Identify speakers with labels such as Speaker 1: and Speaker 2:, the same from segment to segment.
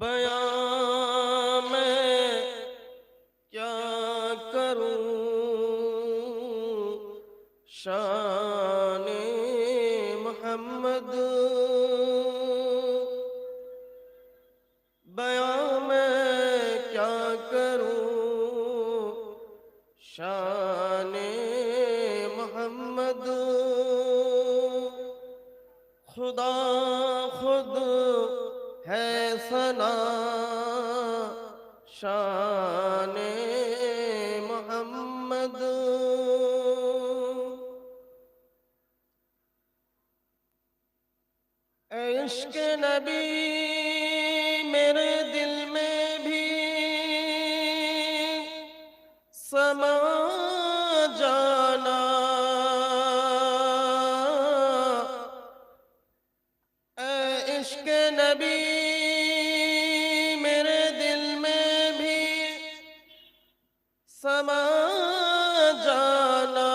Speaker 1: बयां मैं क्या करूं शान मोहम्मद बयां मैं क्या करूं शान मोहम्मद खुदा खुद है सना शान मोहम्मद इश्क नबी मेरे दिल में भी समा जाना इश्क नबी मेरे दिल में भी समा जाना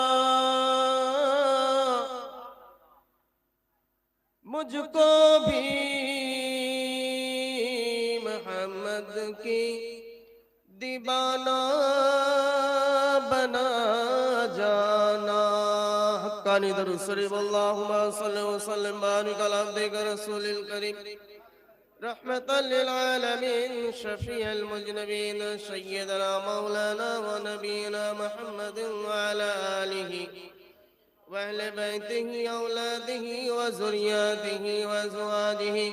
Speaker 1: मुझको भी मोहम्मद की दीवाना बना जाना हक्कानी दरूद शरीफ अल्लाहुम्मा सल्लि व सल्लिम बारिक अला अब्दिका रसूलिल करीम रहमतल लिल आलमीन शफीअल मुज़निबीन सय्यदना मौलाना व नबीना मुहम्मद व अला आलिहि व अहले बैतिहि औलादिहि व ज़ुर्रिय्यतिहि व अज़वाजिहि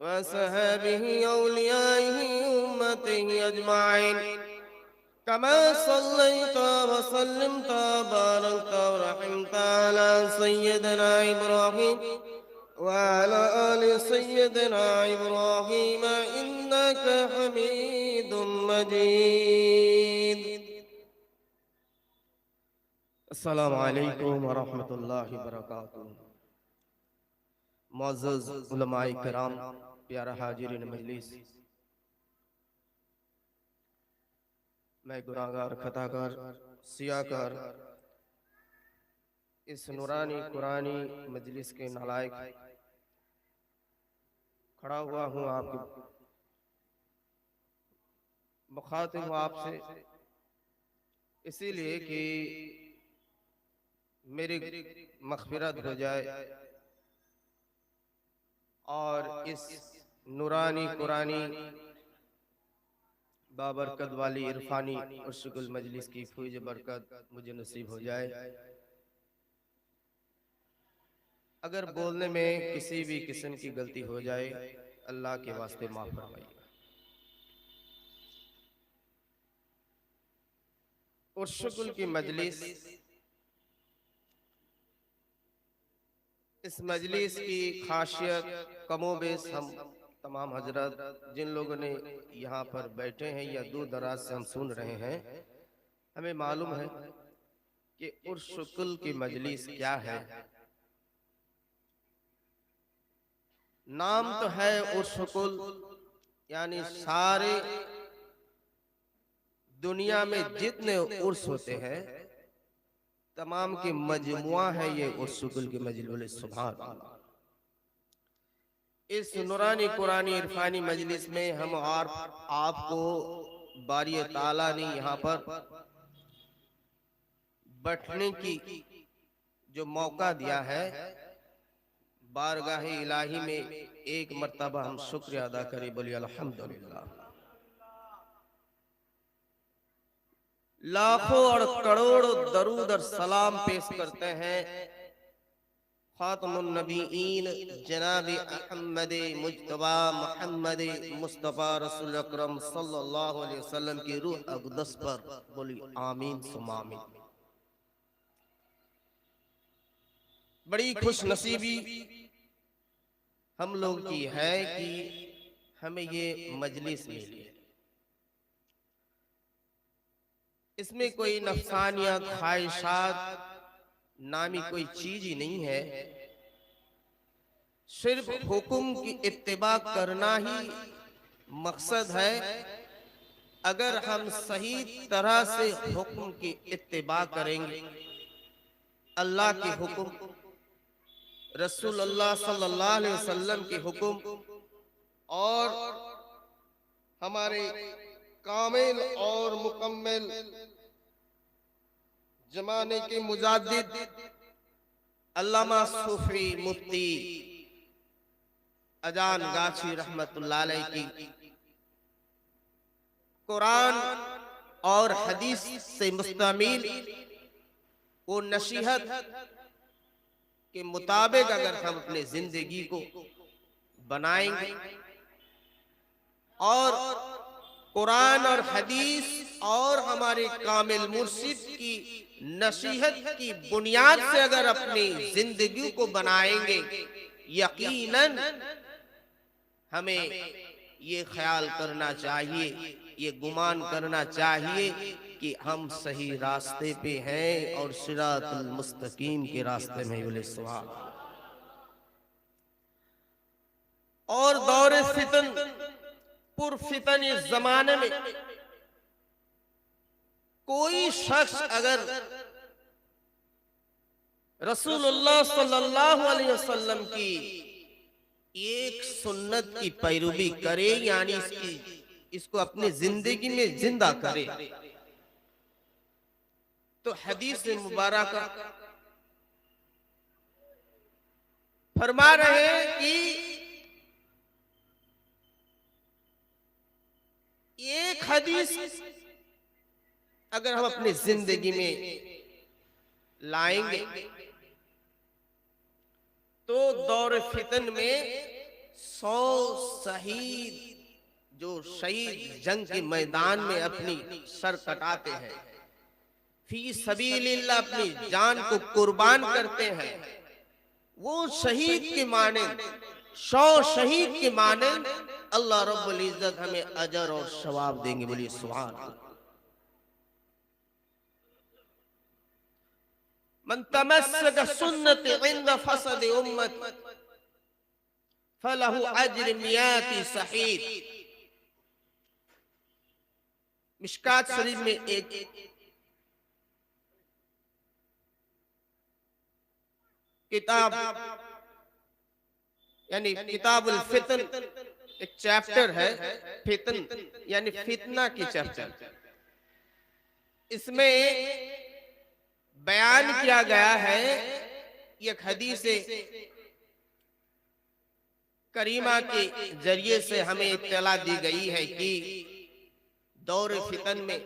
Speaker 1: व सहाबिहि औलियाइहि उम्मतिहि अजमाइन कमा सल्लैत व सल्लमत बारकत व रहमत अला सय्यदना इब्राहीम व अला आलि सय्यदना इब्राहीम इन्नक हमीदुम मजीद। अस्सलामु अलैकुम व रहमतुल्लाहि व बरकातुहू। मुअज़्ज़ज़ उलमाए किराम, प्यारा हाजिरीन मजलिस, मैं गुनाहगार खताकार सियाकार इस नूरानी कुरानी मजलिस के नालायक खड़ा हुआ हूँ आपके मुखातिब हूँ आपसे इसीलिए कि मेरी मग़फ़िरत हो जाए और इस नूरानी कुरानी बाबरकत वाली इरफानी और शुगुल मजलिस की फूज बरकत मुझे नसीब हो जाए। अगर बोलने में किसी भी किस्म की गलती हो जाए अल्लाह के वास्ते माफ फरमाइए। और शुगुल की मजलिस, इस मजलिस की खासियत कमोबेश हम तमाम हजरत जिन लोगों ने यहाँ पर बैठे हैं या दूर दराज से हम सुन रहे हैं, हमें मालूम है कि उर्शुकुल की मजलिस क्या है। नाम तो है उर्शुकुल, यानी सारे दुनिया में जितने उर्स होते हैं तमाम की मजमुआ है ये उर्शुकुल की मजलिस। सुभान अल्लाह। इस नूरानी कुरानी इरफानी मजलिस में हम और आपको बारी ताला ने यहाँ पर बैठने की जो मौका दिया है, बारगाह इलाही में एक मर्तबा हम शुक्र अदा करें, बोलिए अल्हम्दुलिल्लाह। लाखों और करोड़ों दरूद और सलाम पेश करते हैं खातमुन नबीईन जनाब अहमद मुज्तबा मोहम्मद मुस्तफ़ा रसूल अकरम सल्लल्लाहु अलैहि वसल्लम की रूह अक़दस पर, बोलिए आमीन सुम्मा आमीन। बड़ी खुश नसीबी हम लोग की है कि हमें ये मजलिस मिली है। इसमें कोई नफसानियत ख्वाहिशात नामी कोई चीज ही नहीं है, सिर्फ हुक्म की इत्तिबा करना ही मकसद है। अगर हम सही तरह से हुक्म की इत्तिबा करेंगे, अल्लाह के हुक्म, रसूलुल्लाह सल्लल्लाहु अलैहि वसल्लम के हुक्म और हमारे कामिल और मुकम्मल जमाने के मुजाद्दिद अल्लामा सूफी मुफ्ती अजान गाछी रहमतुल्लाह अलैह की कुरान और हदीस से मुस्तमिल वो नसीहत के मुताबिक अगर हम अपने जिंदगी को बनाएंगे और कुरान और हदीस और हमारे कामिल मुर्शिद की नसीहत की बुनियाद से अगर अपनी जिंदगी को बनाएंगे, यकीनन हमें ये ख्याल करना चाहिए, ये गुमान करना चाहिए कि हम सही रास्ते पे हैं और सिरातुल मुस्तकीम के रास्ते में। बोले सुभान। और दौरे फितन पुरफितन इस जमाने में कोई शख्स अगर रसूलुल्लाह सल्लल्लाहु अलैहि वसल्लम की एक सुन्नत की पैरवी करे, यानी इसको अपने जिंदगी में जिंदा करे, तो हदीस मुबारक फरमा रहे हैं कि एक हदीस अगर हम अपनी जिंदगी में लाएंगे तो दौर फितन में 100 शहीद जो शहीद जंग के मैदान में अपनी सर कटाते हैं, फी सबीलिल्लाह अपनी जान को कुर्बान करते हैं, वो शहीद के माने 100 शहीद के माने अल्लाह रब्बुल इज्जत हमें अजर और सवाब देंगे। बोलिए सुभान अल्लाह। मन तमस्सक सुन्नत इंद फसद उम्मत फलहु अज्र मियाती शहीद। मिशकात शरीफ में एक किताब यानी किताबुल फितन एक चैप्टर है, फितन यानी फितना की चैप्टर। इसमें बयान किया गया है, एक हदीस करीमा के जरिए से हमें इत्तला दी गई है कि दौर फितन में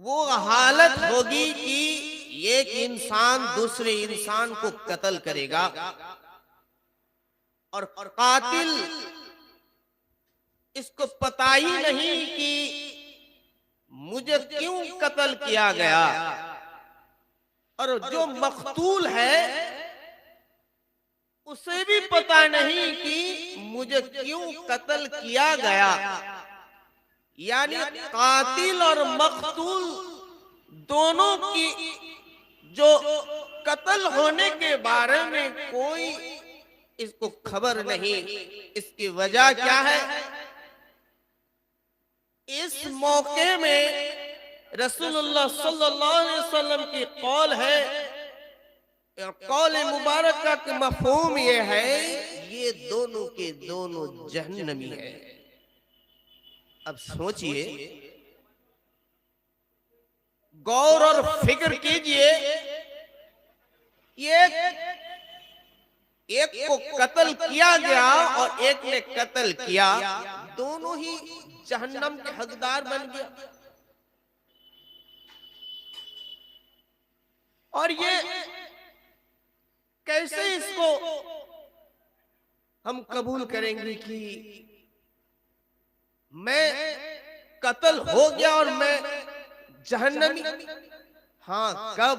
Speaker 1: वो हालत होगी कि एक इंसान दूसरे इंसान को कत्ल करेगा और कातिल इसको पता ही नहीं कि मुझे क्यों कत्ल किया गया, और जो मकतूल है उसे भी पता नहीं कि मुझे क्यों कत्ल किया गया। यानी कातिल और मकतूल दोनों की जो कत्ल होने के बारे में कोई इसको खबर नहीं। इसकी वजह क्या है? इस मौके में रसूलुल्लाह सल्लल्लाहु अलैहि वसल्लम की कौल है, कौल मुबारक का मफहूम ये है, ये दोनों के दोनों जहन्नमी है। अब सोचिए, गौर और फिक्र कीजिए, एक को कत्ल किया गया और एक ने कत्ल किया, दोनों ही जहन्नम के हकदार बन गया। और ये कैसे इसको हम कबूल करेंगे कि मैं कत्ल हो गया और मैं जहन्नमी? हाँ, कब?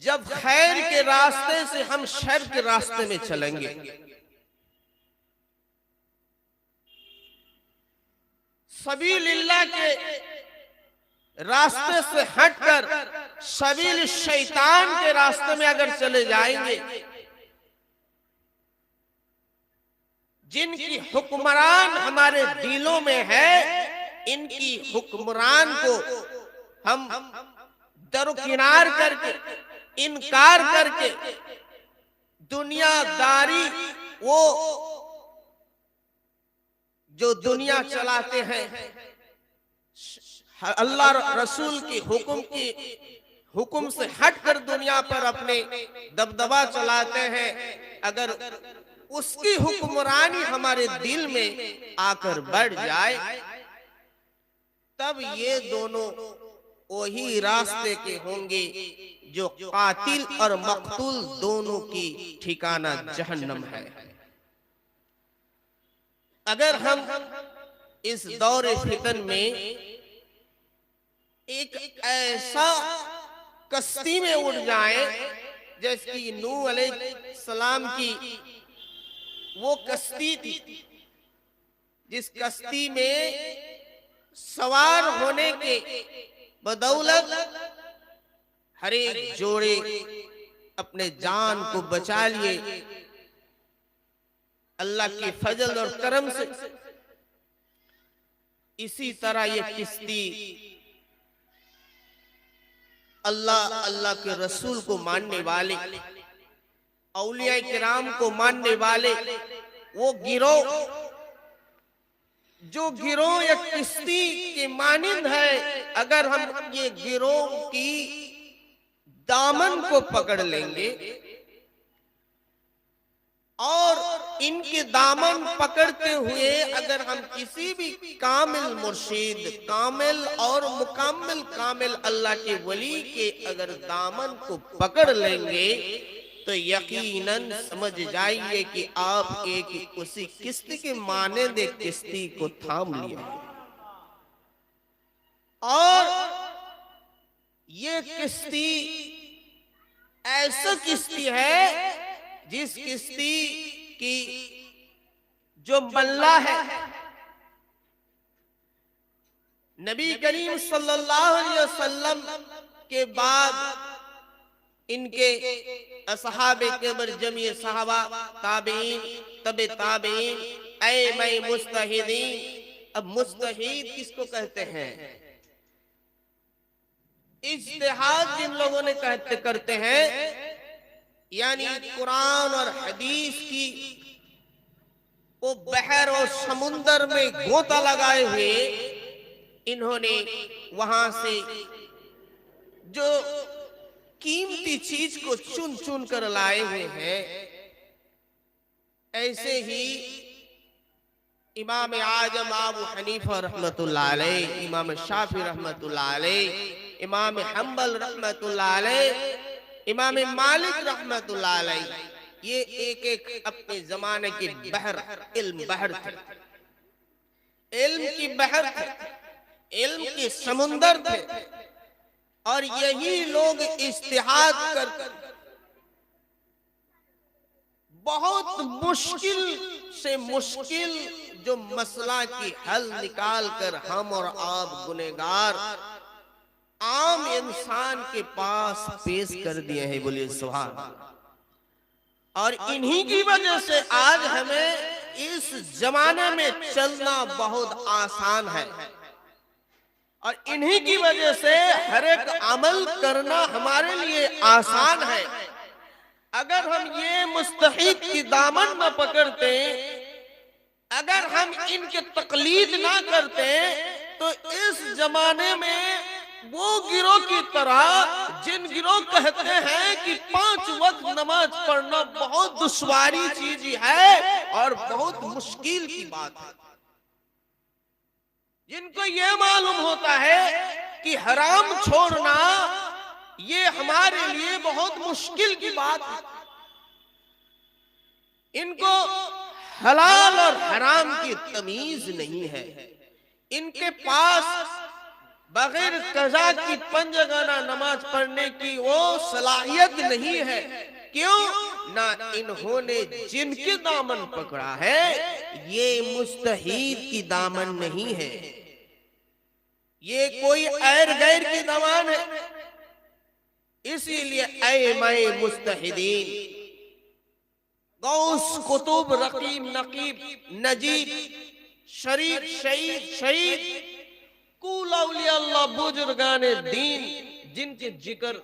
Speaker 1: जब खैर के रास्ते से हम शर के रास्ते में चलेंगे। सबीलिल्लाह के रास्ते से हटकर सबील शैतान के रास्ते में अगर चले जाएंगे, जिनकी हुक्मरान हमारे दिलों में है, इनकी हुक्मरान को हम दरकिनार करके, इनकार करके, दुनियादारी, वो जो दुनिया चलाते हैं, अल्लाह रसूल की हुक्म से हटकर दुनिया पर अपने दबदबा चलाते हैं, अगर उसकी हुक्मरानी हमारे दिल में आकर बढ़ जाए, तब ये दोनों वही रास्ते के होंगे जो कातिल और मकतूल दोनों की ठिकाना जहन्नम है। अगर हम इस दौर फितन में एक ऐसा कश्ती में उड़ जाए जैसे नूह अलैहिस्सलाम की वो कश्ती थी, जिस कश्ती में सवार होने के बदौलत हर एक जोड़े अपने जान को बचा लिए अल्लाह के फजल और करम से। इसी तरह ये किश्ती अल्लाह के रसूल को मानने वाले, औलिया किराम को मानने वाले वो गिरोह, जो गिरोह या किश्ती के मानिंद है, अगर हम ये गिरोह की दामन को पकड़ लेंगे और इनके दामन पकड़ते हुए अगर हम किसी भी कामिल मुर्शिद, कामिल और मुकम्मल कामिल अल्लाह के वली के अगर दामन को पकड़ लेंगे, तो यकीनन समझ जाइए कि आप एक उसी किश्ती के मानंद एक किश्ती को थाम लिया। और ये किश्ती ऐसा किश्ती है जिस किश्ती की जो मल्ला है, नबी करीम सल्लल्लाहु अलैहि वसल्लम के बाद इनके असहाबे केबर, जमी सहाबा, ताबीन, तबे ताबीन, ऐ मुस्तहिदीन। अब मुस्तहिद किसको कहते हैं? इज्तिहाद जिन लोगों ने करते हैं, यानी कुरान और हदीस की वो बहर और समुंदर में गोता लगाए हुए इन्होंने वहां से जो कीमती चीज को चुन चुन कर लाए हुए हैं। ऐसे ही इमाम आजम अबू हनीफा रहमतुल्लाह अलैह, इमाम शाफी रहमतुल्लाह अलैह, इमाम हम्बल रहमतुल्लाह अलैह, इमाम मालिक रहमतुल्लाह अलैह, ये एक एक अपने जमाने की बहर, इल्म बहर थे, इल्म की बहर थे, इल्म के समुंदर थे। और यही लोग इज्तिहाद कर बहुत मुश्किल से मुश्किल जो मसला की हल निकाल कर हम और आप गुनहगार आम इंसान के पास पेश कर दिए हैं। बोलिए सुभान अल्लाह। और इन्हीं की वजह से आज हमें इस जमाने में चलना बहुत आसान है और इन्हीं की वजह से हर एक अमल करना हमारे लिए आसान है। अगर हम ये मुस्तहिक की दामन न पकड़ते, अगर हम इनके तकलीद ना करते, तो इस जमाने में वो गिरोह की तरह जिन गिरोह कहते हैं कि 5 वक्त नमाज पढ़ना बहुत दुश्वारी चीज है और बहुत मुश्किल की बात है, जिनको ये मालूम होता है कि हराम छोड़ना ये हमारे लिए बहुत मुश्किल की बात है, इनको हलाल और हराम की तमीज नहीं है, इनके पास बगैर कज़ा की पंजगाना नमाज पढ़ने की वो सलाहियत नहीं है। क्यों ना? इन्होंने जिनके दामन पकड़ा है ये मुस्तहीद की दामन नहीं है, ये कोई ऐर गैर की दामन है। इसीलिए ऐ मैं मुस्तहिदीन, गौस, कुतुब, रकीब, नकीब, नजीब, शरीफ, शहीद, कुल औलिया अल्लाह, बुजुर्गाने दीन, जिनके जिक्र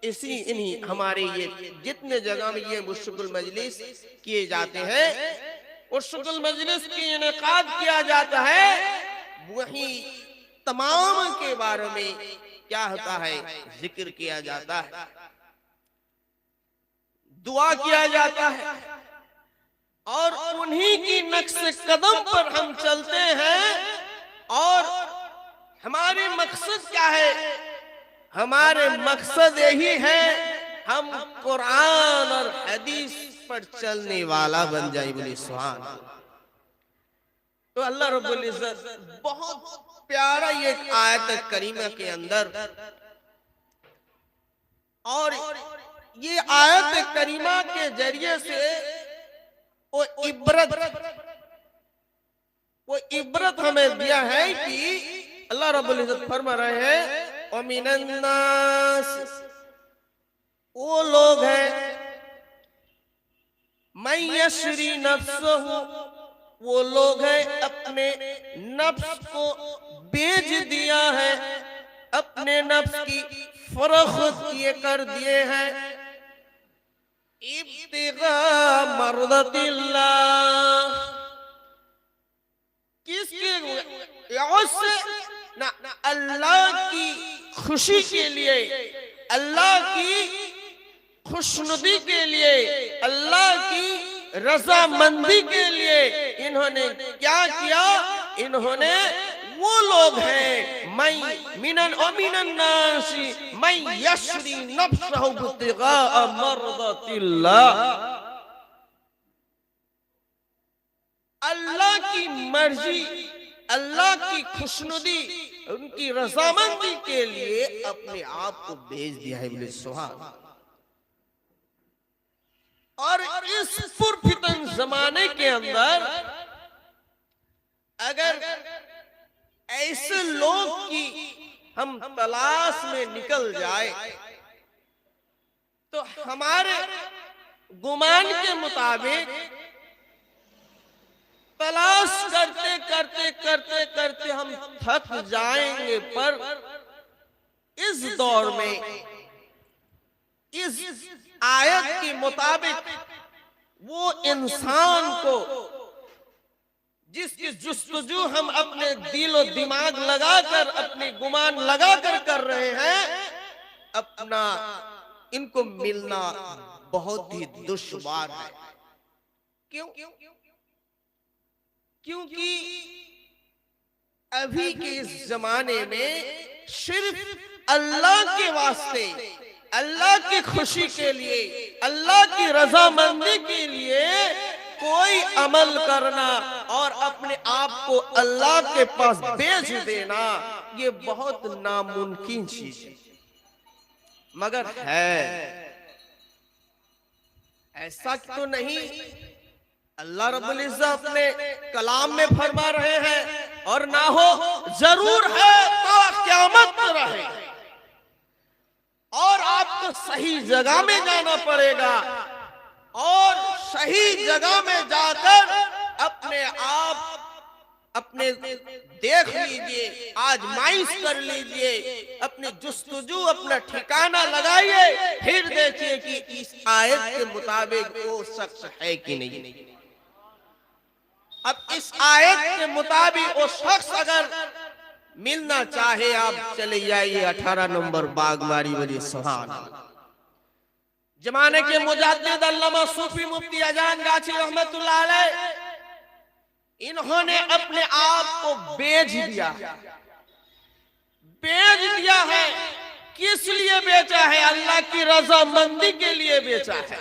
Speaker 1: इन्हीं हमारे ये जितने जगह में ये मुश्किल मजलिस किए जाते हैं, मुश्किल मजलिस की इनेकाद किया जाता है, वही तमाम के बारे में क्या होता है, जिक्र किया जाता है, दुआ किया जाता है, और उन्हीं की नक्श कदम पर हम चलते हैं। और हमारे मकसद क्या है? हमारे मकसद यही है हम कुरान और हदीस पर चलने वाला बन जाए। बोले सुभान। तो अल्लाह रब्बुल इज्जत बहुत प्यारा ये आयत करीमा के अंदर, और ये आयत करीमा के जरिए से वो इबरत हमें दिया है कि अल्लाह रब्बुल इज्जत फरमा रहे हैं, और मिनन्नास, वो लोग हैं, मैं यशरी नफ्सहु, वो लोग हैं अपने नफ्स को बेच दिया है, अपने नफ्स की फरोख्त ये कर दिए हैं, इब्तिगा मर्दतिल्लाह, किसके ना अल्लाह की खुशी के लिए, अल्लाह की खुशनुदी के लिए, अल्लाह की रजामंदी के लिए इन्होंने क्या किया? इन्होंने, वो लोग हैं, मैं मिनन और मिनन नासी मैं यशरी नफ्सहु बितिगा मर्दतिल्लाह, अल्लाह की मर्जी, अल्लाह की खुशनुदी, उनकी रजामंदी के लिए अपने आप को बेच दिया है। बोले सुभान। और इस पुरफितन जमाने के अंदर अगर ऐसे लोग की हम तलाश में निकल जाए, तो हमारे गुमान के मुताबिक तलाश करते करते करते करते हम थक जाएंगे, पर इस दौर में इस आयत के मुताबिक वो इंसान को जिसकी जुस्तजू हम अपने दिल और दिमाग लगाकर, अपने गुमान लगाकर कर रहे हैं, अपना इनको मिलना बहुत ही दुश्वार है। क्यों? क्योंकि अभी के इस जमाने में सिर्फ अल्लाह के वास्ते, अल्लाह की खुशी के लिए, अल्लाह की रजामंदी के लिए कोई अमल करना और अपने आप को अल्लाह के पास बेच देना, ये बहुत नामुमकिन चीज है। मगर है ऐसा तो नहीं। अल्लाह रब्बुल इज्जत अपने कलाम में फरमा रहे हैं, और ना हो जरूर है तो क़यामत रहे, और आपको सही जगह में जाना पड़ेगा, और सही जगह में जाकर अपने आप अपने देख लीजिए, आजमाइश कर लीजिए, अपनी जुस्तजू अपना ठिकाना लगाइए, फिर देखिए कि इस आयत के मुताबिक वो शख्स है कि नहीं। अब इस आयत के मुताबिक वो शख्स अगर मिलना चाहे, आप चले जाइए 18 नंबर बागमारी वाली सुहाना। जमाने के मुजाद्दिद अल्लामा सूफी मुफ्ती अजान गाची रहमतुल्लाह अलैह, इन्होंने अपने आप को बेच दिया है। किस लिए बेचा है? अल्लाह की रजामंदी के लिए बेचा है।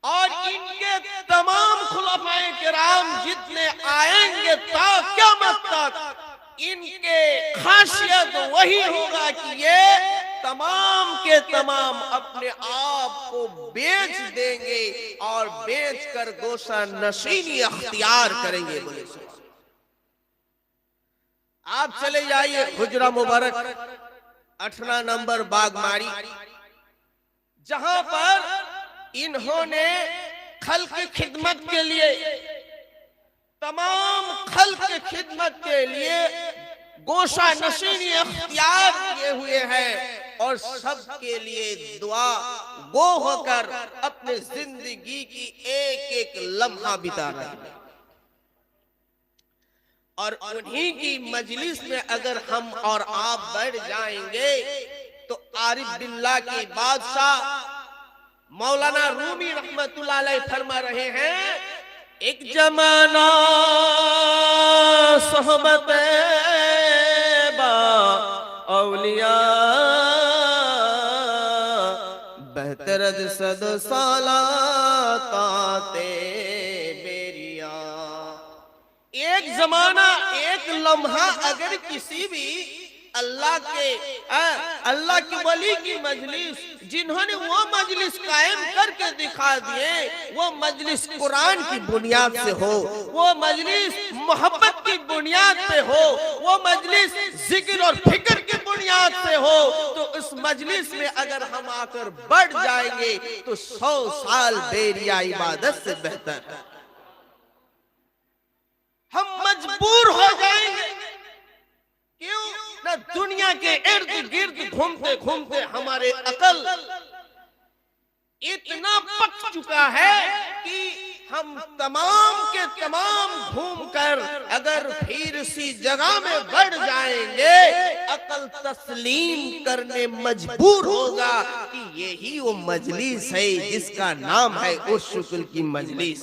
Speaker 1: और इनके तमाम खुलफाए किराम जितने आएंगे ता क़यामत तक, इनके खासियत वही होगा कि ये तमाम के तमाम अपने आप को बेच देंगे और बेचकर गोशा नशीनी अख्तियार करेंगे। बोले आप चले जाइए हुजरा मुबारक 18 नंबर बागमारी, जहां पर इन्होंने खल्क की खिदमत के लिए, तमाम खल्क की खिदमत के लिए गोशा नशीनी अख्तियार किए हुए हैं और सबके लिए दुआ गो होकर अपने जिंदगी की एक एक लम्हा बिता रहे हैं। और उन्हीं की मजलिस में अगर हम और आप बैठ जाएंगे तो आरिफ बिल्लाह के बादशाह मौलाना रूमी रहमतुल्लाह अलैह फरमा रहे हैं, एक जमाना सोहबत बा औलिया बेहतर सद साला ताते बेरिया। एक जमाना, एक लम्हा अगर किसी भी अल्लाह की वली की मजलिस, जिन्होंने वो मजलिस कायम करके दिखा दिए, वो मजलिस कुरान की बुनियाद से हो, वो मजलिस मोहब्बत की बुनियाद पे हो, वो मजलिस जिक्र और फिक्र की बुनियाद से हो, तो इस मजलिस में अगर हम आकर बढ़ जाएंगे तो 100 साल बेरिया इबादत से बेहतर है। हम मजबूर हो जाएंगे। क्यों? ना दुनिया के इर्द गिर्द घूमते घूमते हमारे अकल इतना पक चुका है कि हम तमाम के तमाम घूमकर अगर फिर इसी जगह में बढ़ जाएंगे, अकल तस्लीम करने मजबूर होगा कि यही वो मजलिस है जिसका नाम है उस शुक्ल की मजलिस।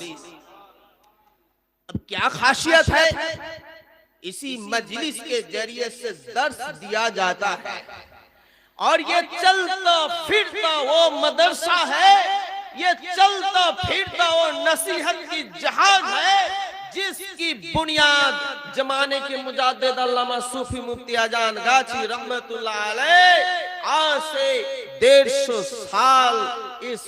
Speaker 1: अब क्या खासियत है? इसी मजलिस के जरिए से दर्स दिया जाता है और ये चलता फिरता वो मदरसा है, ये चलता फिरता वो नसीहत की जहाज है जिसकी बुनियाद जमाने के मुजाद्दिद अल्लामा सूफी मुफ्ती अजान गाची रहमतुल्लाह अलैह आज से 150 साल इस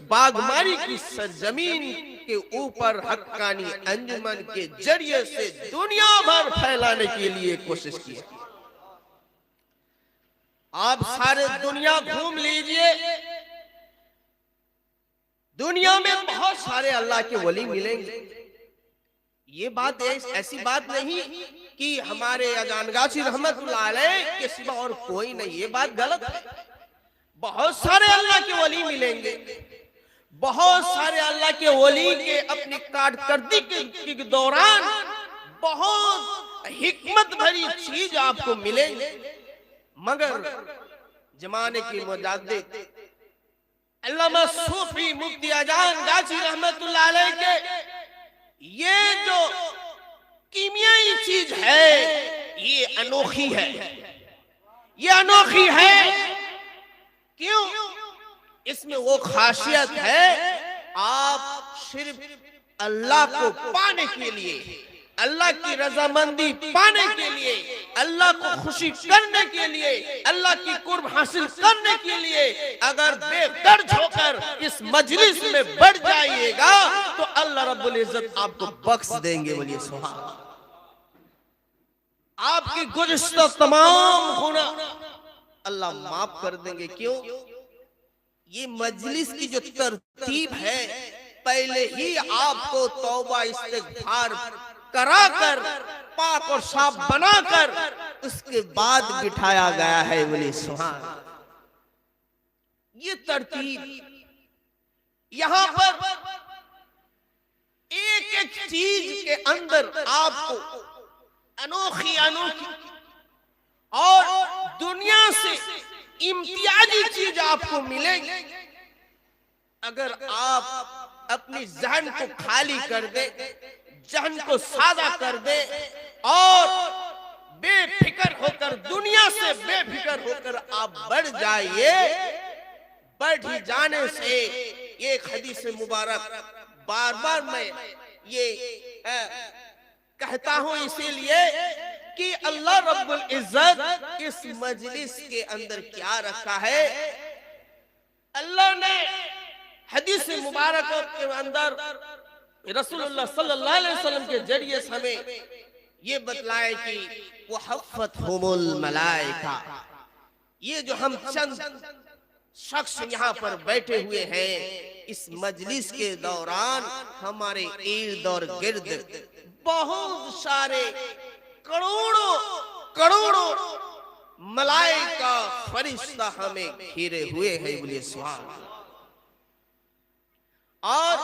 Speaker 1: बागमारी की सरजमीन के ऊपर हक्कानी अंजुमन के जरिए से दुनिया भर फैलाने के लिए कोशिश की। आप सारे दुनिया घूम लीजिए, दुनिया में बहुत सारे अल्लाह के वली मिलेंगे। ये बात ऐसी बात नहीं कि हमारे अजान गाची रहमतुल्लाह अलैह के सिवा और कोई नहीं, ये बात गलत है। बहुत सारे अल्लाह के वली मिलेंगे, बहुत सारे अल्लाह के वली के अपनी कारकर्दगी के दौरान बहुत हिकमत भरी चीज आपको मिलेंगे, मगर जमाने की मुजाद्दिद अल्लामा सूफी मुफ्ती अजान गाची रहमतुल्लाह अलैह के ये जो कीमियाई चीज है ये अनोखी है, ये अनोखी है। क्यों? इसमें वो खासियत है, आप सिर्फ अल्लाह को पाने के लिए, अल्लाह की रजामंदी पाने के लिए, अल्लाह को खुशी करने के लिए, अल्लाह की कुर्ब हासिल करने के लिए अगर बेदर्द होकर इस मजलिस में बढ़ जाइएगा तो अल्लाह रब्बुल इज्जत आपको बख्श देंगे। बोलिए सुभान। आपकी गुज़िश्ता तमाम गुनाह अल्लाह माफ कर देंगे। क्यों? ये मजलिस की जो तरतीब है, पहले ही आपको तौबा इस्तिग़फ़ार कराकर, पाक और साफ बनाकर उसके बाद बिठाया गया है। बोले सुभान। ये तरतीब, यहां पर एक एक चीज के अंदर आपको अनोखी अनोखी और दुनिया से इम्तियाजी चीज आपको मिलेगी अगर आप अपनी जहन को खाली कर दे, जहन को सादा कर दे और बेफिक्र होकर, दुनिया से बेफिक्र होकर आप बढ़ जाइए। बढ़ ही जाने से एक हदीस मुबारक बार बार मैं ये कहता हूं इसीलिए कि अल्लाह रब्बुल इज्जत इस मजलिस के अंदर क्या रखा है। अल्लाह ने हदीस मुबारक के अंदर रसूलुल्लाह सल्लल्लाहु अलैहि वसल्लम के जरिए हमें ये बतलाए कि वो हफ़्फ़तहुमुल मलाइका, ये जो हम चंद शख्स यहाँ पर बैठे हुए हैं, इस मजलिस के दौरान हमारे इर्द और गिर्द बहुत सारे करोड़ों करोड़ों मलाइका फरिश्ता हमें घिरे हुए हैं। बोलिए सुभान। और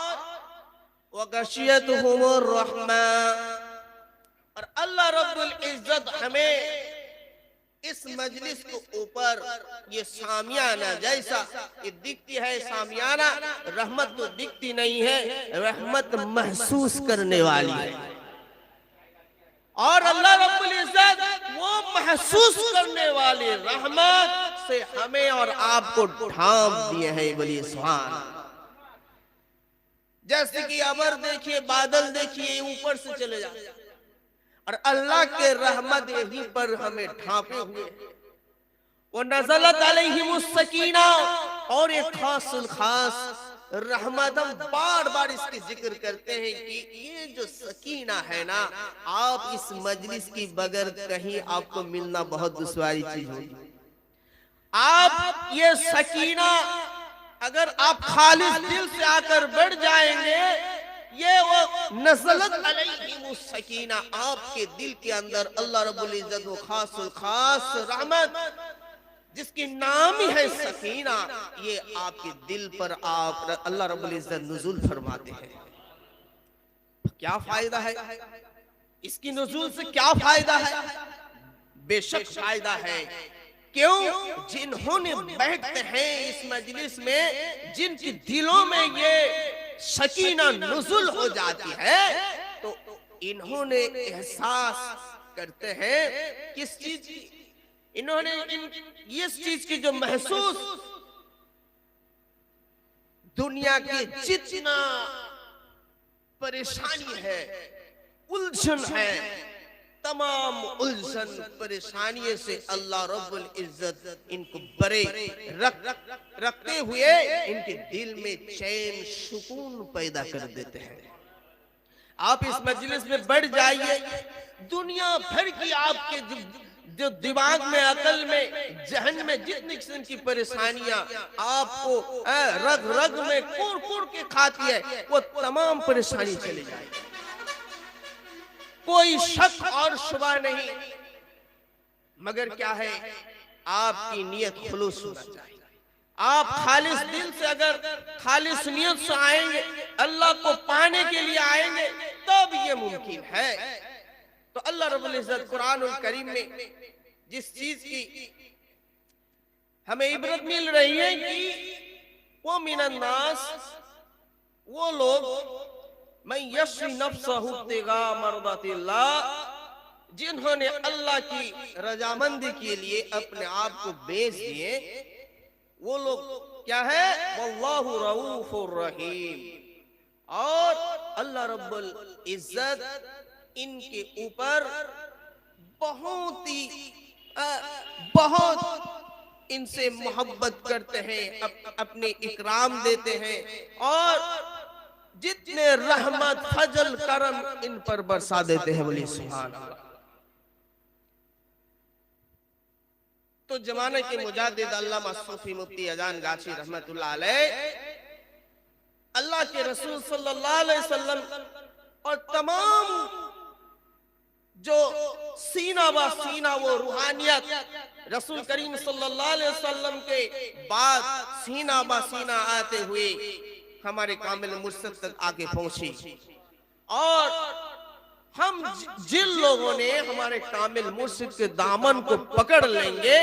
Speaker 1: वगशियतहुमुर रहमा, और अल्लाह रब्बुल इज्जत हमें इस मजलिस को ऊपर ये सामियाना जैसा ये दिखती है, सामियाना रहमत तो दिखती नहीं है, रहमत महसूस करने वाली है। और अल्लाह रब्बुल इज्जत वो महसूस करने वाली रहमत से हमें और आपको ढांप दिए हैं। बोलिए सुभान। जैसे कि अबर देखिए, बादल देखिए, ऊपर से चले जाते और अल्लाह के रहमत यहीं पर हमें ढांपे हुए। वो नज़लत अलैहिमुस सकीना, और एक खास रहमत, हम बार बार इसकी जिक्र करते हैं कि ये जो सकीना है ना, आप इस मजलिस की बगैर कहीं आपको मिलना बहुत दुश्वारी चीज होगी। आप ये सकीना अगर आप खालिस दिल से आकर बढ़ जाएंगे, ये वो नज़लत अलैहिमुस सकीना, आपके दिल के अंदर अल्लाह रब्बुल इज्जत वो खास रहमत जिसकी नाम ही है सकीना, ये आपके दिल पर आप अल्लाह रब्बुल इज्जत नुज़ुल फरमाते हैं। क्या फायदा है इसकी नुज़ुल से? क्या फायदा है? बेशक फायदा है। क्यों? जिन्होंने बैठते हैं इस मजलिस में, जिनके दिलों में ये सकीना नुज़ुल हो जाती है, तो इन्होंने एहसास करते हैं किस चीज की? इन्होंने इस चीज की जो महसूस दुनिया की जितना परेशानी है, उलझन है, तमाम उलझन परेशानी से अल्लाह रब्बुल इज्जत इनको बरे रखते हुए इनके दिल में चैन सुकून पैदा कर देते हैं। आप इस मजलिस में बढ़ जाइए, दुनिया भर की आपके जो दिमाग में, अकल में, जहन में जितनी किस्म की परेशानियां आपको रग रग में कोड़ के खाती है, वो तमाम परेशानी चली जाएगी। कोई शक और शुबा नहीं, मगर क्या है, आपकी नियत खुलूस होना चाहिए। आप खालिस दिल से, अगर खालिस नियत से आएंगे, अल्लाह को पाने के लिए आएंगे, तब ये मुमकिन है। तो अल्लाह रब्बुल इज्जत कुरानुल करीम में जिस चीज की हमें इबरत मिल रही है कि वो मिनन नास, वो लोग मैं यशरी नफ्सहु इब्तिगा मर्दातिल्लाह, जिन्होंने अल्लाह की रजामंदी के लिए अपने आप को बेच दिए, वो लोग क्या है? वल्लाहु रऊफुर रहीम। और अल्लाह रब्बुल इज्जत इनके ऊपर बहुत इनसे मोहब्बत करते हैं, अपने इकराम देते हैं, और जितने रहमत फजल करम इन पर बरसा देते हैं। बोलिए सुभान अल्लाह। तो जमाने के मुजाद्दिद अल्लामा सूफी मुफ्ती अजान गाची रहमतुल्लाह अलैह, अल्लाह के रसूल सल्लल्लाहु अलैहि वसल्लम और तमाम सीना ब सीना वो रूहानियत रसूल करीम सल्लल्लाहु अलैहि वसल्लम के बाद सीना ब सीना आते हुए हमारे कामिल मुर्शिद तक आके पहुंची। और हम जिन लोगों ने हमारे कामिल मुर्शिद के दामन को पकड़ लेंगे,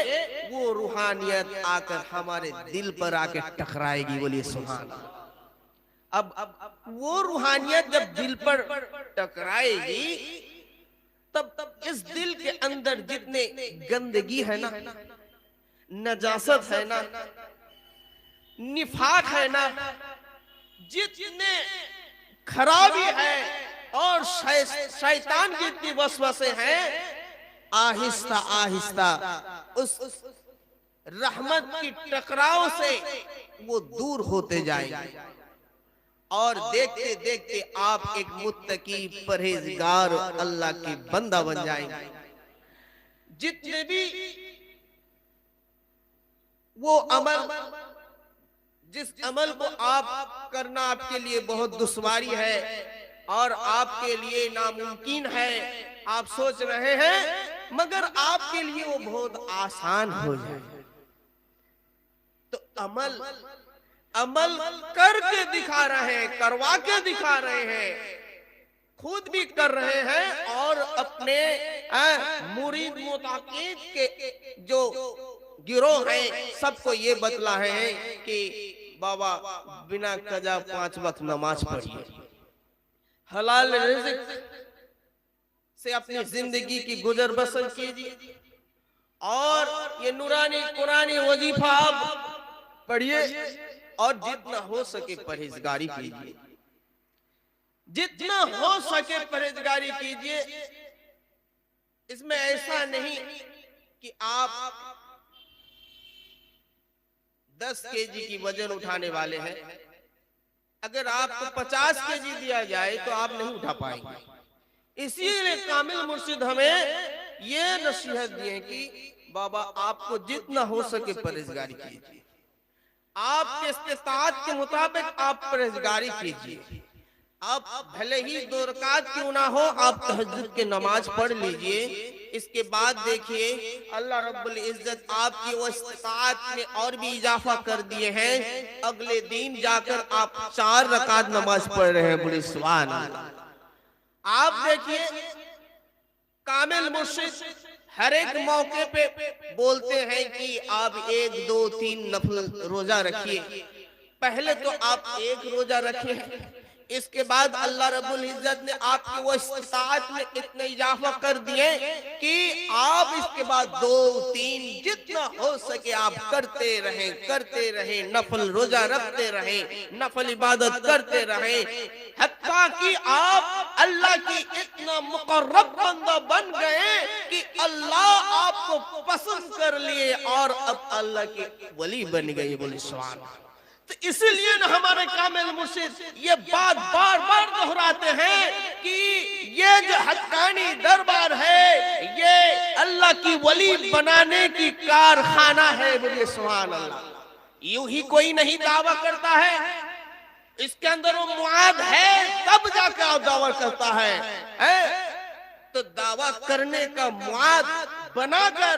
Speaker 1: वो रूहानियत आकर हमारे दिल पर आके टकराएगी। बोलिए सुभान अल्लाह। अब वो रूहानियत जब दिल पर टकराएगी, तब इस दिल के अंदर जितने गंदगी है ना, नजासत है ना, निफाक है ना, जितने खराबी है और शैतान की इतनी वसवसे हैं, आहिस्ता आहिस्ता उस रहमत की टकराव से वो दूर होते जाएंगे और देखते देखते आप एक मुत्तकी परहेजगार अल्लाह के बंदा बन जाएंगे। जितने भी वो अमल, जिस अमल को आप करना आपके लिए बहुत दुश्वारी है और आपके लिए नामुमकिन है, आप सोच रहे हैं, मगर आपके लिए वो बहुत आसान हो जाए, तो अमल करके दिखा रहे हैं, करवा के दिखा रहे हैं, खुद भी कर रहे हैं और अपने मुरीद मुताकिद के जो गिरोह है सबको ये बतला है कि बाबा बिना कजा 5 वक्त नमाज पढ़िए, हलाल रिज़्क से अपनी जिंदगी की गुजर बसर कीजिए और ये नूरानी कुरानी वजीफा आप पढ़िए और जितना हो सके परहेजगारी कीजिए, जितना हो सके परहेजगारी कीजिए। इसमें ऐसा नहीं कि आप 10 केजी की वजन उठाने वाले हैं, अगर आपको 50 केजी दिया जाए तो आप नहीं उठा पाएंगे। इसीलिए कामिल मुर्शिद हमें ये नसीहत दिए कि बाबा आपको जितना हो सके परहेजगारी कीजिए, आपके इस्तिताअत के मुताबिक आप परहेजगारी कीजिए। आप भले ही 2 रकात क्यों ना हो, आप तहज्जुद की नमाज पढ़ लीजिए। इसके बाद देखिए अल्लाह रब्बुल इज्जत आपकी वो इस्तिताअत में और भी इजाफा कर दिए हैं। अगले दिन जाकर आप 4 रकात नमाज पढ़ रहे हैं। बोले सुभान अल्लाह। आप देखिए कामिल मुर्शिद हर एक मौके पे बोलते हैं कि आप 1, 2, 3 नफल रोजा रखिए। पहले तो आप 1 रोजा रखिए, इसके बाद अल्लाह रब्बुल इज्जत ने आपकी वो इस्तिताअत में इतने इजाफा कर दिए कि आप इसके बाद 2, 3 जितना हो सके आप करते रहें, नफल रोजा रखते रहें, नफल इबादत करते रहें, हत्ता कि आप अल्लाह की इतना मुकर्रब बंदा बन गए कि अल्लाह आपको पसंद कर लिए और अब अल्लाह के वली बन गए। बोले सुभान अल्लाह। तो इसीलिए ना हमारे कामिल मुर्शिद ये बात बार बार दोहराते हैं कि ये जो हक्कानी दरबार है ये अल्लाह की वली बनाने की कारखाना है। बोलिए सुभान अल्लाह। यूं ही कोई नहीं दावा करता है, इसके अंदर वो मुआद है तब जाकर दावा करता है। तो दावा करने का मुआद बनाकर,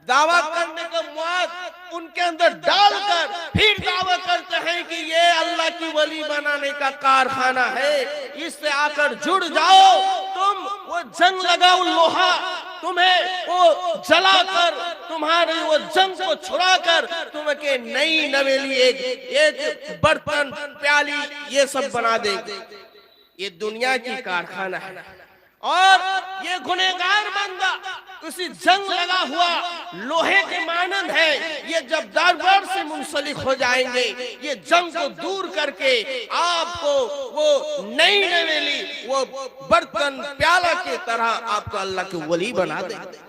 Speaker 1: दावा करने का मुआद उनके अंदर डालकर फिर दावा करते हैं कि ये अल्लाह की वली बनाने का कारखाना है, इससे आकर जुड़ जाओ। तुम वो जंग लगाओ लोहा, तुम्हें वो जलाकर तुम्हारे वो जंग को छुड़ाकर तुम्हें नई नवेली एक बर्तन प्याली ये सब बना देगी। ये दुनिया की कारखाना है और ये गुनहगार बंदा किसी जंग लगा हुआ लोहे के मानंद है। ये जब दरबार से मुंसलिक हो जाएंगे, ये जंग को दूर करके आपको वो नई नवेली वो बर्तन प्याला के तरह आपको अल्लाह के वली बना देंगे।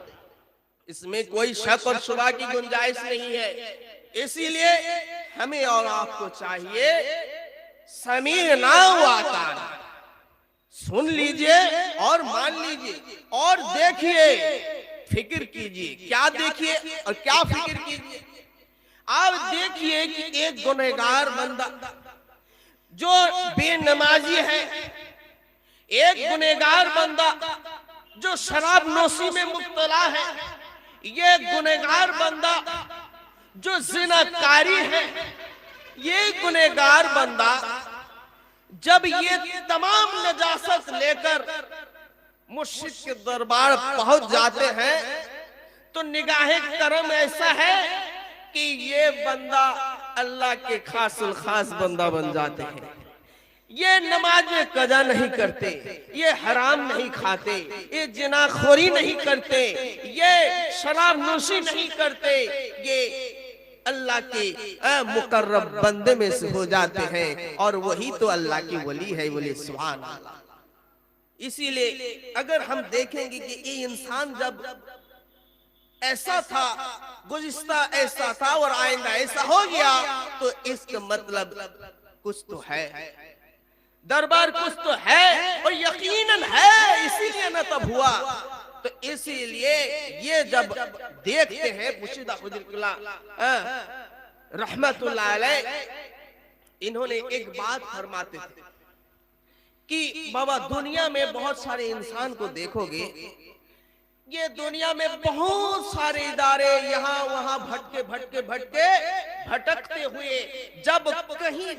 Speaker 1: इसमें कोई शक और शुबा की गुंजाइश नहीं है। इसीलिए हमें और आपको चाहिए समीअना व अताअना, सुन लीजिए और मान लीजिए और देखिए, फिक्र कीजिए। क्या देखिए और क्या फिक्र कीजिए? आप देखिए कि एक गुनहगार बंदा जो बेनमाजी है, एक गुनहगार बंदा जो शराब नोशी में मुब्तला है, ये गुनहगार बंदा जो जिनाकारी है, ये गुनहगार बंदा जब ये तमाम नजासत लेकर मुर्शिद के दरबार पहुंच जाते हैं तो निगाहे करम ऐसा है कि ये बंदा अल्लाह के खासुल खास बंदा बन जाते हैं। ये नमाज में कजा नहीं करते, ये हराम नहीं खाते, ये जिनाखोरी नहीं करते, ये शराब नोशी नहीं करते, ये अल्लाह के मुकर्रब बंदे में से हो जाते हैं और वही तो अल्लाह की वली है। वली सुभान अल्लाह। इसीलिए अगर हम देखेंगे कि ये इंसान जब ऐसा था, गुज़िश्ता ऐसा था और आइंदा ऐसा हो गया, तो इसका मतलब कुछ तो है, दरबार कुछ तो है और यकीनन है, इसीलिए न तब हुआ। तो इसीलिए ये जब देखते हैं मुर्शिद खुदा रहमतुल्लाह अलैह, इन्होंने एक बात फरमाते थे कि बाबा दुनिया में बहुत सारे इंसान को देखोगे, ये दुनिया में बहुत सारे इदारे यहाँ वहां भटके भटके भटके भटकते हुए जब कहीं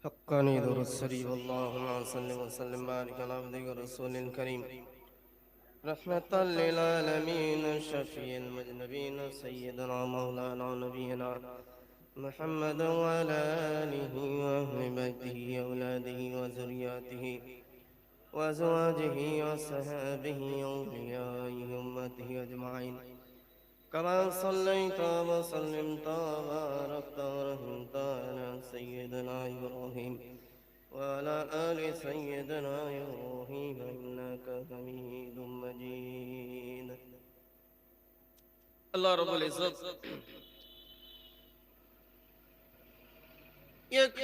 Speaker 1: हक्कानी दुरुस्सरी अल्लाहुम्मा सल्लि व सल्लिम बारिक अला अब्दिका रसूलिल करीम रहमतल लिल आलमीन शफीउल मुज़नबीन सय्यदना मौलाना नबीना मुहम्मद व अला आलिहि व अहलि बैतिहि औलादिहि व ज़ुर्रिय्यतिहि वअज़वाजिही वअस्हाबिही औलियाई उम्मतिही अजमाइन कमा सल्लैता व सल्लिमता व बारकता व रहमता अला सय्यिदिना इब्राहीम व अला आलि सय्यिदिना इब्राहीम इन्नका हमीदुम मजीद। अल्लाह रब्बुल इज्जत एक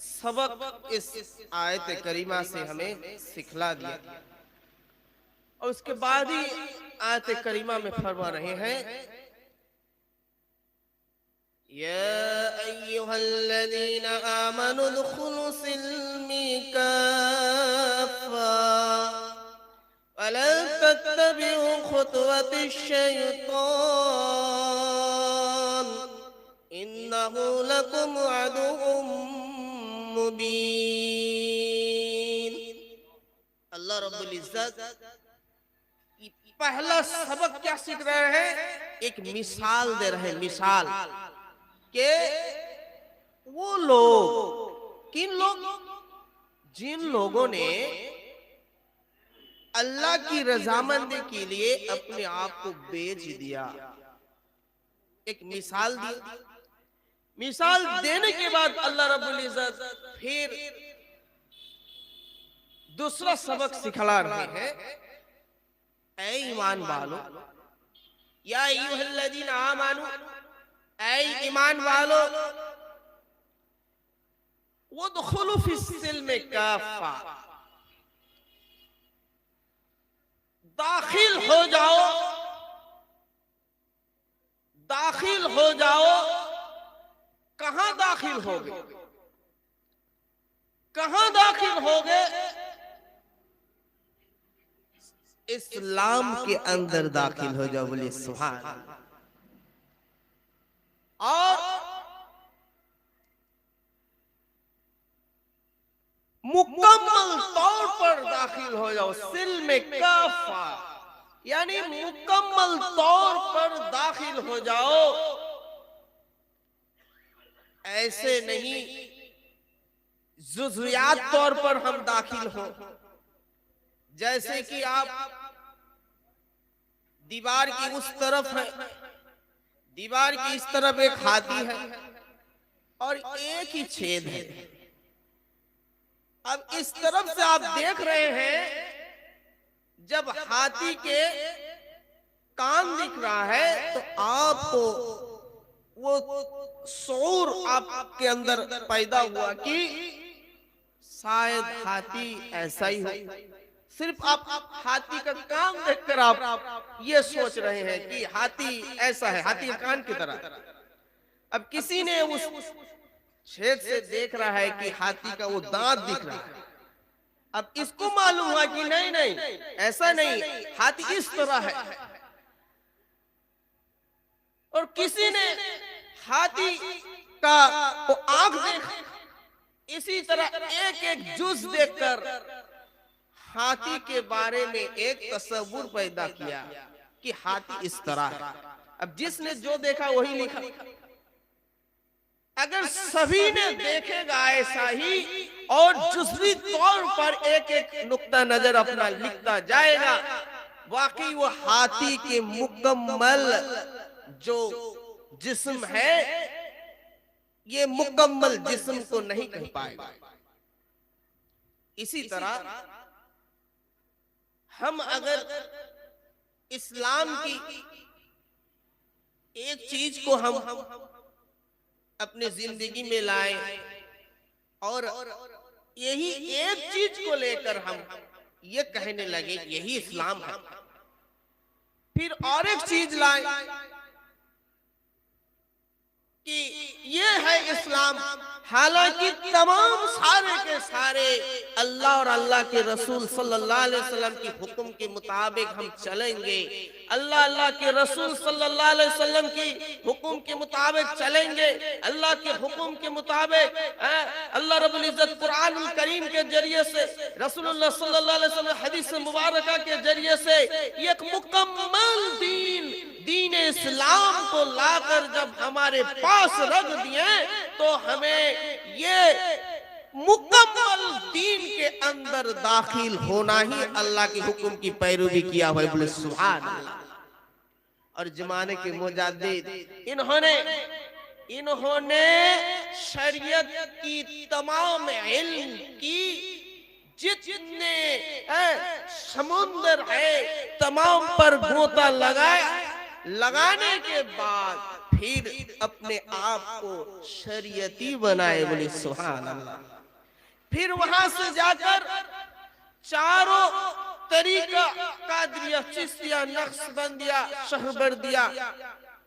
Speaker 1: सबक इस आयत करीमा से हमें सिखला दिया और उसके बाद ही आयत करीमा में फरमा रहे हैं, या अय्युहल्लज़ीना आमनु उदखुलू सिल्मी काफ़ा वला तत्तबिउ खुतवतिश शैतान इन्नहु लकुम अदुव्वुम मुबीन। अल्लाह रब्बुल इज्जत पहला सबक क्या सीख रहे हैं? एक मिसाल दे रहे हैं, मिसाल के वो लोग, किन लोग? जिन लोगों ने अल्लाह की रजामंदी के लिए अपने आप को बेच दिया। एक मिसाल दी, मिसाल देने के बाद अल्लाह रब्बुल इज्जत फिर दूसरा सबक सिखला रहे हैं, ऐ ईमान वालो, या अय्युहल्लज़ीना आमनु, ऐ ईमान वालो, वदखुलू फिस्सिल्मि काफ़ा, दाखिल हो जाओ, दाखिल हो जाओ। कहां दाखिल होगे? कहां दाखिल होगे? इस्लाम के अंदर दाखिल हो जाओ। बोले सुभान अल्लाह। और मुकम्मल तौर पर दाखिल हो जाओ। सिल्म काफा यानी मुकम्मल तौर पर दाखिल हो जाओ। ऐसे नहीं जुज़वियात तौर पर हम दाखिल हो, जैसे कि आप दीवार की उस तरफ है, दीवार की इस तरफ एक हाथी है और एक ही छेद है। अब इस तरफ से आप देख रहे हैं, जब हाथी के कान दिख रहा है तो आपको वो शऊर आपके अंदर पैदा हुआ कि शायद हाथी ऐसा ही हो। सिर्फ आप हाथी का कान देखकर आप ये सोच रहे हैं कि हाथी ऐसा है, हाथी के कान की तरह। अब किसी ने उस छेद से देख रहा है कि हाथी का वो दांत दिख रहा है। अब इसको मालूम हुआ कि नहीं नहीं ऐसा नहीं, हाथी इस तरह है। और किसी ने हाथी का वो आंख देख, इसी तरह एक एक जुज देखकर हाथी के बारे में एक तस्वुर पैदा किया कि हाथी इस तरह है। अब जिसने जो देखा वही लिखा। अगर सभी ने देखेगा ऐसा ही और जुज़वी तौर पर एक एक नुक्ता नजर अपना लिखता जाएगा, वाकई वो हाथी के मुकम्मल जो जिस्म है, ये मुकम्मल जिस्म को नहीं कह पाएगा। इसी तरह हम अगर इस्लाम की एक चीज को हम अपनी जिंदगी में लाए और यही एक चीज को लेकर हम ये कहने लगे यही इस्लाम है, फिर और एक चीज लाए कि ये है इस्लाम, हालांकि तमाम सारे के सारे अल्लाह और अल्लाह के रसूल सल्लल्लाहु अलैहि वसल्लम के हुक्म के मुताबिक हम चलेंगे, अल्लाह के रसूल सल्लल्लाहु अलैहि वसल्लम की हुक्म के मुताबिक चलेंगे, अल्लाह के हुक्म के मुताबिक अल्लाह रब्बुल इज्जत कुरान करीम के जरिए से, रसूलुल्लाह सल्लल्लाहु अलैहि वसल्लम हदीस मुबारका के जरिए से एक मुकम्मल दीन इस्लाम को लाकर जब हमारे पास रख दिए तो हमें ये मुकम्मल दीन के अंदर दाखिल होना ही अल्लाह के हुक्म की पैरवी किया हुआ है। बोले सुभान अल्लाह। और जमाने के मुजाद्दिद इन्होंने शरीयत की तमाम इल्म की जितने समुंदर है तमाम पर गोता लगाने के बाद फिर अपने आप को शरीयती बनाए। बोले सुभान अल्लाह। फिर वहां से जाकर चारों तरीका कादरिया, चिश्तिया, नक्शबंदिया, शहबर्दिया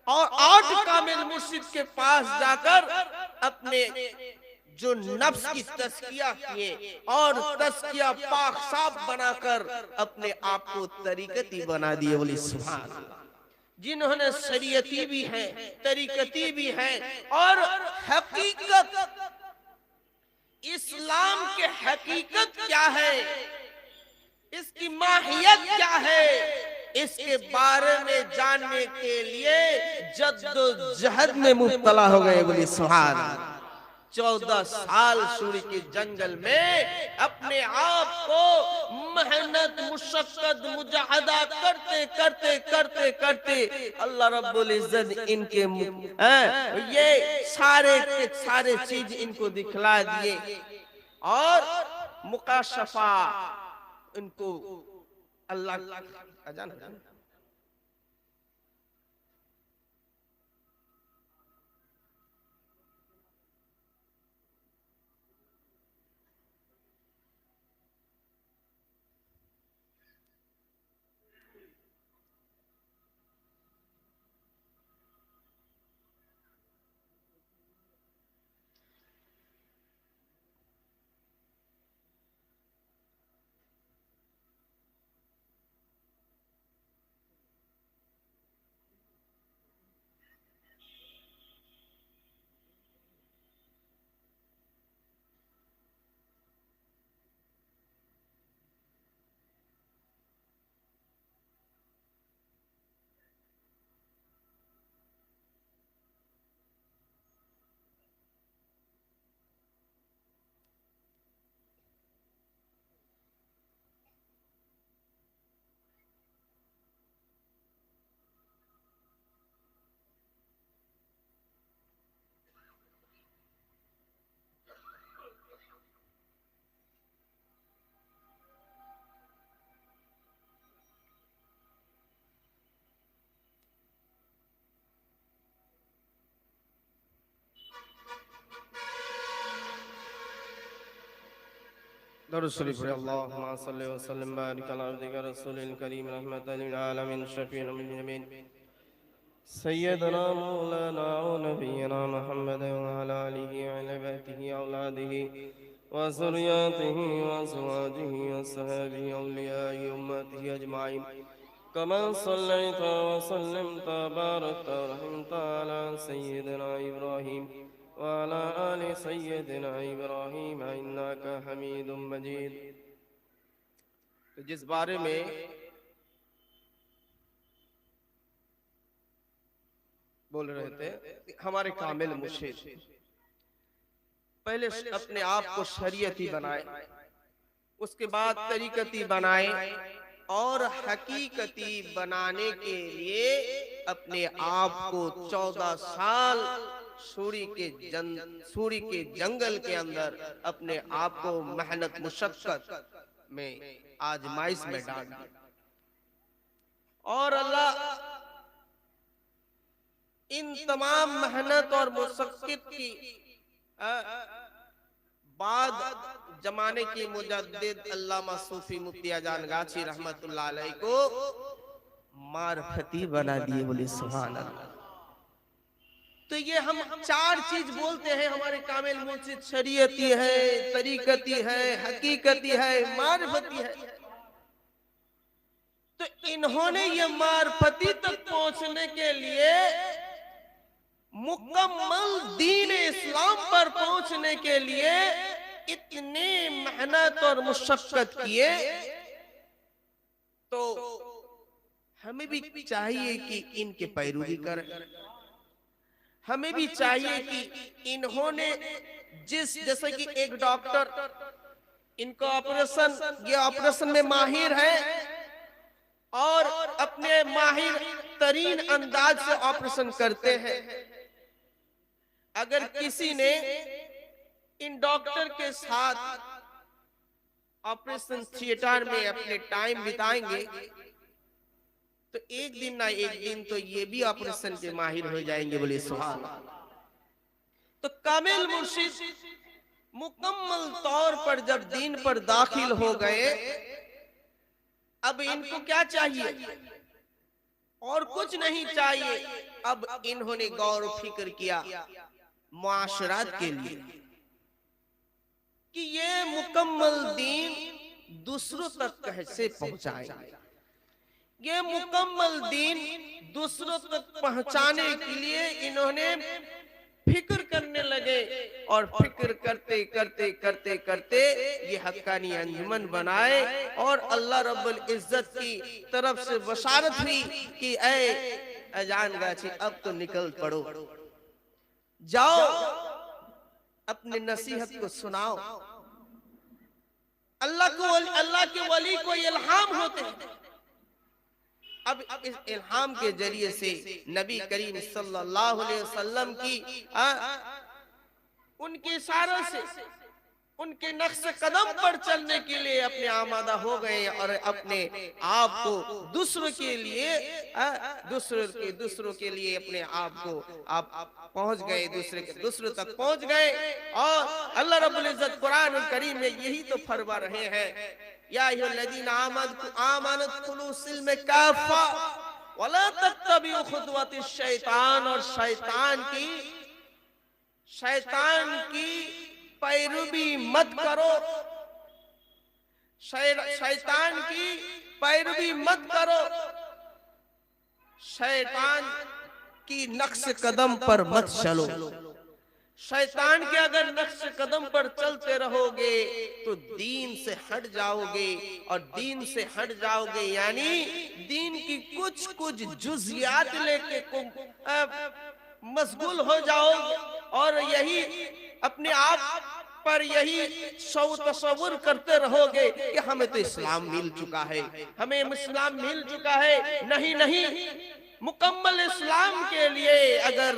Speaker 1: और 8 कामिल मुर्शिद के पास जाकर अपने जो नफ्स की तस्किया किए और तस्किया पाक साफ बनाकर अपने आप को तरीकती बना दिए। बोले सुभान अल्लाह। जिन्होंने शरीयती भी है, तरीकती भी है और हकीकत, इस्लाम के हकीकत क्या है, इसकी माहियत क्या है, इसके बारे में जानने के लिए जद्दोजहद में मुब्तला हो गए। बोले सुभान अल्लाह। 14 साल सूर्य के जंगल में अपने आप को मेहनत, मुशक्कत, मुजाहदा करते करते करते करते अल्लाह रब्बुल इज्जत इनके ये सारे चीज इनको दिखला दिए और मुकाशफा इनको अल्लाह अजान दरूद शरीफ पढ़े। अल्लाहुम्मा सल्लि व सल्लिम बारिक अला अब्दिका रसूलिल करीम रहमतल लिल आलमीन शफीउल मुजरिमीन सय्यदना मौलाना व नबियना मुहम्मद व अला आलिहि व अहलिhi औलादिहि व ज़ुर्रिय्यतिहि व अज़वाजिहि व सहाबिहि औलियाइ उम्मतिहि अजमाइन कमा सल्लैता व सल्लमता बारकता व रहमता अला सय्यिदिना इब्राहीम वाला आले सय्यदिना इब्राहीम इन्नका हमीदुम मजीद। तो जिस बारे में बोल रहे थे, हमारे कामिल मुर्शिद पहले अपने आप को शरीयती बनाए, उसके बाद तरीकती बनाए और हकीकती बनाने के लिए अपने आप को 14 साल सूरी के जंगल के अंदर अपने आप को मेहनत मुशक्कत में आजमाइश में डाल दिया। और अल्लाह इन तमाम मेहनत और मुशक्कत की बाद जमाने के मुजद्दिद अल्लामा सूफी मुफ्ती अजान गाछी रहमतुल्लाह अलैह को मारफती बना दिए। बोले सुभान अल्लाह। तो ये हम 4 चीज बोलते हैं हमारे कामिल मुर्शिद, शरीयती है, तरीकती है, हकीकती है, मारफती है। तो इन्होंने ये मारफती तक पहुंचने के लिए, मुकम्मल दीन इस्लाम पर पहुंचने के लिए इतनी मेहनत और मुशक्कत किए। तो हमें भी चाहिए कि इनके पैरवी करें। हमें भी चाहिए कि इन्होंने जैसे कि एक डॉक्टर इनको ऑपरेशन, ये ऑपरेशन में माहिर है और अपने माहिर तरीन अंदाज से ऑपरेशन करते हैं। अगर किसी ने इन डॉक्टर के साथ ऑपरेशन थिएटर में अपने टाइम बिताएंगे तो एक दिन ना एक दिन तो ये भी ऑपरेशन के माहिर हो जाएंगे। बोले सुभान अल्लाह। तो कामिल मुर्शिद मुकम्मल तौर पर जब दीन पर दाखिल हो गए, अब इनको क्या चाहिए? और कुछ नहीं चाहिए। अब इन्होंने गौर फिक्र किया मुआशरात के लिए कि ये मुकम्मल दीन दूसरों तक कैसे पहुंचाएंगे। ये मुकम्मल दीन दूसरों तक पहुंचाने के लिए इन्होंने फिक्र करने लगे और फिक्र करते करते करते करते ये हक्कानी अंजुमन बनाए और अल्लाह रब्बुल इज्जत की तरफ से बशारत हुई कि ऐ अजान गाछी अब तो निकल पड़ो, जाओ अपने नसीहत को सुनाओ। अल्लाह के वली को इल्हाम होते हैं। अब इस इल्हाम के जरिए से नबी करीम सल्लल्लाहु अलैहि वसल्लम की उनके इशारों से उनके नक्श कदम पर चलने के लिए अपने आमादा हो गए और अपने आप को दूसरों के लिए दूसरों के लिए अपने आप को आप पहुंच गए, दूसरों तक पहुंच गए। और अल्लाह रब्बुल इज्जत कुरान करीम में यही तो फरमा रहे हैं, या अय्युहल्लज़ीना आमनू खुलू सिल्म काफ़ा वला तत्तबिउ खुतवतिश शैतान। और शैतान की पैरवी मत करो, शैतान की पैरवी मत करो, शैतान की नक्श कदम पर मत चलो। शैतान के अगर नक्श कदम पर चलते रहोगे तो दीन से हट जाओगे, और दीन से हट जाओगे यानी दीन की कुछ जुज़ियात लेके मशगूल हो जाओगे और यही अपने आप पर यही तसव्वुर करते रहोगे कि हमें तो इस्लाम मिल चुका है, हमें इस्लाम मिल चुका है। नहीं, मुकम्मल इस्लाम के लिए अगर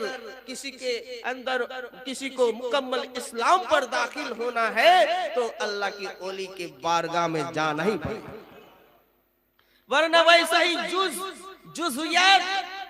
Speaker 1: किसी के अंदर किसी को मुकम्मल इस्लाम पर दाखिल होना है तो अल्लाह की ओली के बारगाह में जाना ही पड़ेगा, वरना वैसा ही जुज़ियात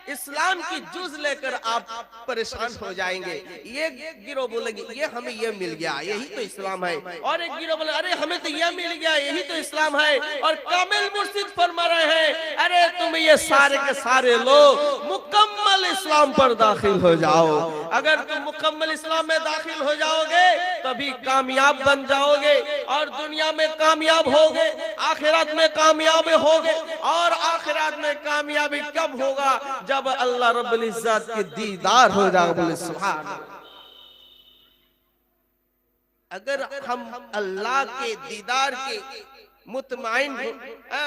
Speaker 1: इस्लाम की जुज लेकर आप परेशान हो जाएंगे। ये गिरोह बोलेंगे ये हमें ये मिल गया, यही तो इस्लाम है, और एक गिरोह बोले अरे हमें तो ये मिल गया, यही तो इस्लाम है। और कामिल मुर्शिद फरमा रहे हैं अरे तुम ये सारे के सारे लोग मुकम्मल इस्लाम पर दाखिल हो जाओ। अगर तुम मुकम्मल इस्लाम में दाखिल हो जाओगे तभी कामयाब बन जाओगे, और दुनिया में कामयाब होगे, आखिरत में कामयाब होगे। और आखिरत में कामयाबी कब होगा? जब अल्लाह रब्बुल इज्जत के दीदार हो जाएगा। बोले सुभान अल्लाह। अगर हम अल्लाह के दीदार के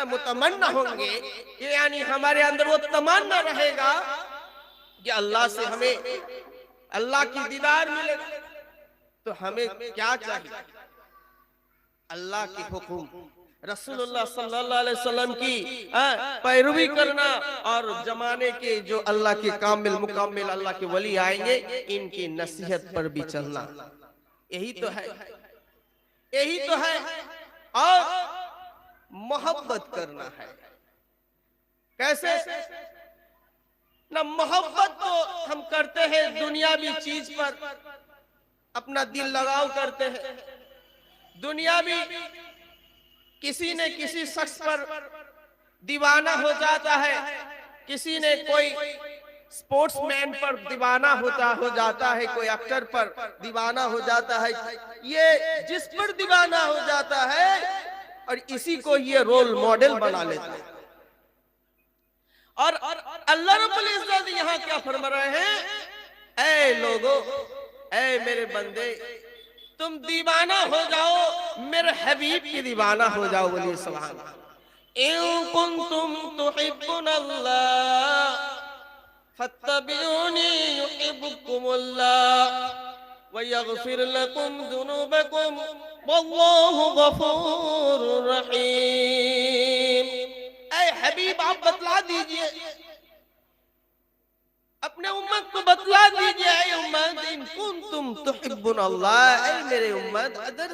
Speaker 1: मुतमन्ना होंगे, यानी हमारे अंदर वो तमन्ना रहेगा कि अल्लाह से हमें अल्लाह की दीदार मिलेगा, तो हमें क्या चाहिए? अल्लाह के हुक्म, रसूलुल्लाह सल्लल्लाहु अलैहि वसल्लम की पैरवी करना, और जमाने के जो अल्लाह के कामिल मुकम्मिल अल्लाह के वली आएंगे इनकी नसीहत पर भी चलना। यही तो है, यही तो है। और मोहब्बत करना है। कैसे? ना मोहब्बत तो हम करते हैं दुनियावी चीज पर, अपना दिल लगाव करते हैं। दुनियावी किसी ने किसी शख्स पर दीवाना हो जाता है, किसी ने कोई स्पोर्ट्समैन पर दीवाना हो जाता है, कोई एक्टर पर दीवाना हो जाता है। ये जिस पर दीवाना हो जाता है और इसी को ये रोल मॉडल बना लेता है। और अल्लाह रब्बुल इज्जत यहाँ क्या फरमा रहे हैं? ऐ लोगों, ऐ मेरे बंदे, तुम दीवाना हो जाओ, मेरे हबीब की दीवाना हो जाओ। बोलिए सुभान अल्लाह। इन कुंतुम तुहिब्बुनल्लाह फत्तबिऊनी युहिब्बुकुमुल्लाह व यगफिर लकुम दुनूबकुम वल्लाहु गफूरुर रहीम। ऐ हबीब आप बतला दीजिए, अपने उम्मत को बतला दीजिए, ऐ उम्मत इन कुंतुम तुहिब्बुन अल्लाह, ऐ मेरे उम्मत अगर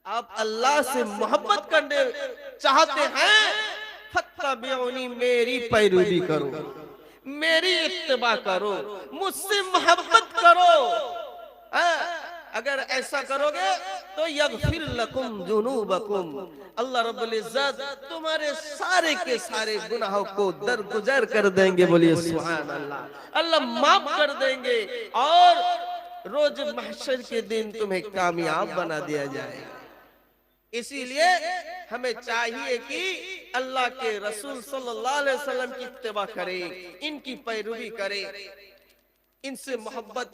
Speaker 1: आप अल्लाह से मोहब्बत करने चाहते हैं फत्तबिऊनी, मेरी पैरवी करो, मेरी इत्तिबा करो, मुझसे मोहब्बत करो। अगर ऐसा करोगे तो यगफिर लकुम जुनूबकुम, अल्लाह रब्बुल इज्जत तुम्हारे सारे के सारे गुनाहों को दरगुजर कर देंगे। बोलिए सुभान अल्लाह। अल्लाह माफ कर देंगे और रोज महशर के दिन तुम्हें कामयाब बना दिया जाएगा। इसीलिए हमें चाहिए कि अल्लाह के रसूल सल्लल्लाहु अलैहि वसल्लम की इत्तिबा करें, इनकी पैरवी करें, इनसे मोहब्बत,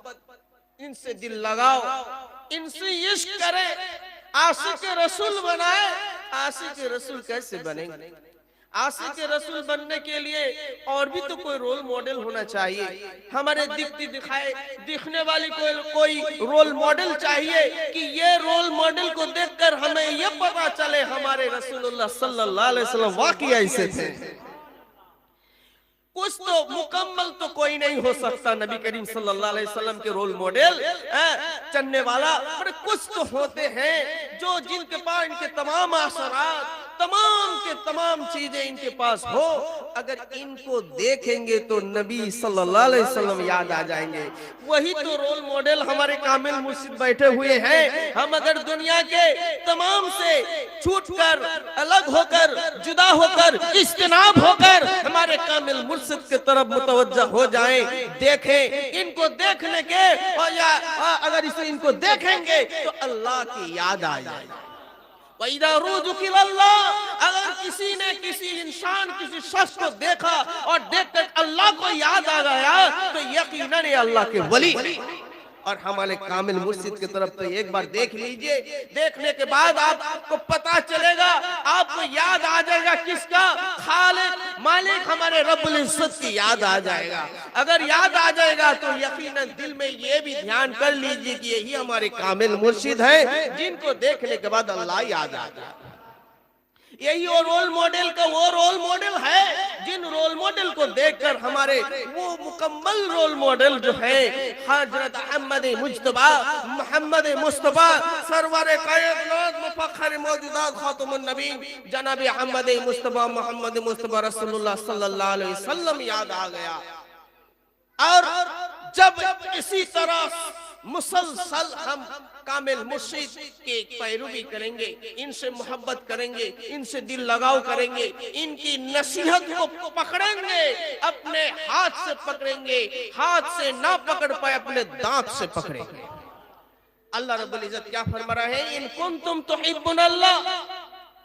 Speaker 1: इनसे दिल लगाओ, इनसे इश्क करें, आशिक रसूल बनाए। आशिक रसूल कैसे बनेंगे? आशिक रसूल बनने के लिए और भी तो कोई रोल मॉडल होना चाहिए। हमारे दिखने वाली कोई रोल मॉडल चाहिए कि ये रोल मॉडल को देखकर हमें ये पता चले हमारे रसूलुल्लाह सल्लल्लाहु अलैहि वसल्लम वाकई ऐसे थे। कुछ तो मुकम्मल तो कोई नहीं हो सकता नबी करीम सल्लल्लाहु अलैहि वसल्लम के रोल मॉडल चलने वाला, पर कुछ तो होते हैं जो जिनके पास इनके तमाम असरात, तमाम के तमाम चीजें इनके पास हो। अगर इनको देखेंगे तो नबी सल्लल्लाहु अलैहि वसल्लम याद आ जाएंगे। वही तो रोल मॉडल हमारे कामिल मुर्शिद बैठे हुए हैं। हम अगर दुनिया के तमाम से छूटकर, अलग होकर, जुदा होकर, इज्तिनाब होकर हमारे कामिल मुर्शिद की तरफ मुतवज्जा हो जाएं, देखें, इनको देखने के और या अगर इसे इनको देखेंगे तो अल्लाह की याद आ जाएगी। अगर किसी ने किसी इंसान, किसी शख्स को देखा और देखकर अल्लाह को याद आ गया तो यकीनन ये अल्लाह के वली। और हमारे कामिल मुर्शिद की तरफ तो एक बार देख लीजिए, देखने के बाद आपको पता चलेगा, आपको याद आ जाएगा किसका? खालिक मालिक हमारे रब्बुल इज्जत की याद आ जाएगा। अगर याद आ जाएगा तो यकीनन दिल में ये भी ध्यान कर लीजिए कि यही हमारे कामिल मुर्शिद हैं जिनको देखने के बाद अल्लाह याद आ जाए। यही वो रोल मॉडल है जिन रोल मॉडल को देखकर हमारे वो मुकम्मल रोल मॉडल जो है हजरत मोहम्मद मुस्तफा सरवर कायनात मुफख्खर मौजूदात खातमुन नबी जनाब अहमद मुस्तफा मोहम्मद मुस्तफा रसूलुल्लाह सल्लल्लाहु अलैहि वसल्लम याद आ गया। और जब इसी तरह मुसलसल हम कामिल मुर्शिद की पैरवी करेंगे, इनसे मोहब्बत करेंगे, इनसे दिल लगाव करेंगे, इनकी नसीहत को पकड़ेंगे, अपने हाथ से पकड़ेंगे, हाथ से ना पकड़ पाए अपने दांत से पकड़ेंगे। अल्लाह रब्बुल इज्जत क्या फरमा रहे हैं? इन कुंतुम तुहिब्बुनल्लाह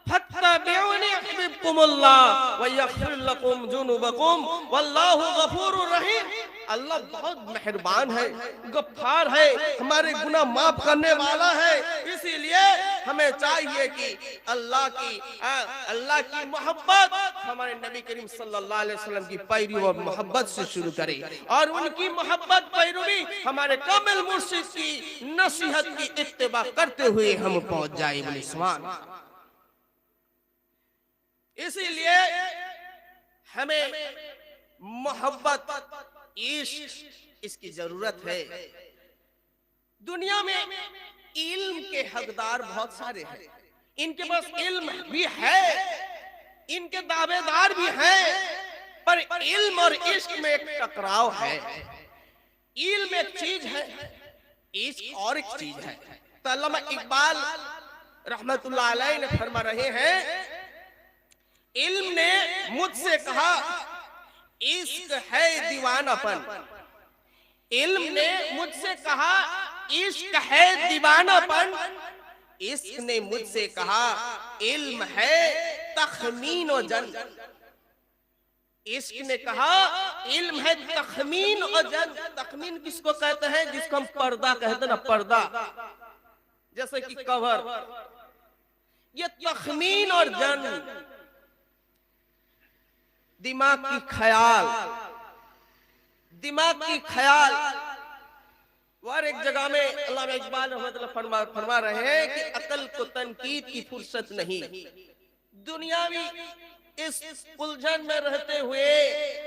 Speaker 1: फत्तबिऊनी युहिब्बुकुमुल्लाह व यग़फिर लकुम जुनूबकुम वल्लाहु गफूरुर रहीम। अल्लाह बहुत मेहरबान है, गफ्फार है, हमारे गुनाह माफ करने वाला है। इसीलिए हमें चाहिए कि अल्लाह की मोहब्बत हमारे नबी करीम सल्लल्लाहु अलैहि वसल्लम की पैरवी और मोहब्बत से शुरू करें और उनकी मोहब्बत पैरवी हमारे कामिल मुर्शिद की नसीहत की इत्तिबा करते हुए हम पहुंच जाए। बोले सुभान। इसीलिए हमें मोहब्बत, इश्क, इसकी जरूरत है। दुनिया में इल्म के हकदार बहुत सारे हैं, इनके पास इल्म भी है, इनके दावेदार भी हैं, पर इल्म और इश्क में एक टकराव है। इल्म एक चीज है, इश्क और एक चीज है। अल्लामा इकबाल रहमतुल्लाह अलैह ने फरमा रहे हैं, इल्म ने मुझसे कहा इश्क है दीवानापन। इल्म ने मुझसे कहा इश्क है दीवानापन। इश्क ने मुझसे कहा इल्म है तखमीन और जन। इश्क ने कहा इल्म है तखमीन और जन। तखमीन किसको कहते हैं? जिसको हम पर्दा कहते हैं ना, पर्दा, जैसे कि कवर। ये तखमीन और जन दिमाग की ख्याल और एक जगह में अल्लामा इकबाल रहमतुल्लाह फरमा रहे हैं कि अकल को तनकीद की फुर्सत नहीं। दुनियावी इस उलझन में रहते हुए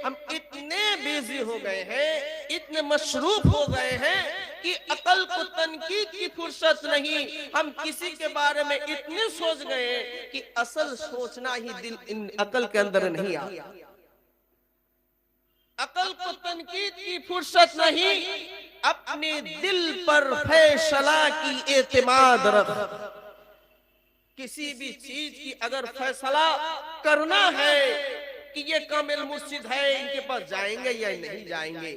Speaker 1: हम इतने बिजी हो गए हैं, इतने मशरूफ हो गए हैं कि अकल को तनकीद की फुर्सत नहीं। हम किसी के बारे में इतने सोच गए कि असल सोचना ही दिल इन अकल के अंदर नहीं आता। अकल को तनकीद की फुर्सत नहीं, अपने दिल पर फैसला की एतमाद रख। किसी भी चीज की अगर फैसला करना है कि ये कामिल मुर्शिद है, इनके पास जाएंगे या नहीं जाएंगे,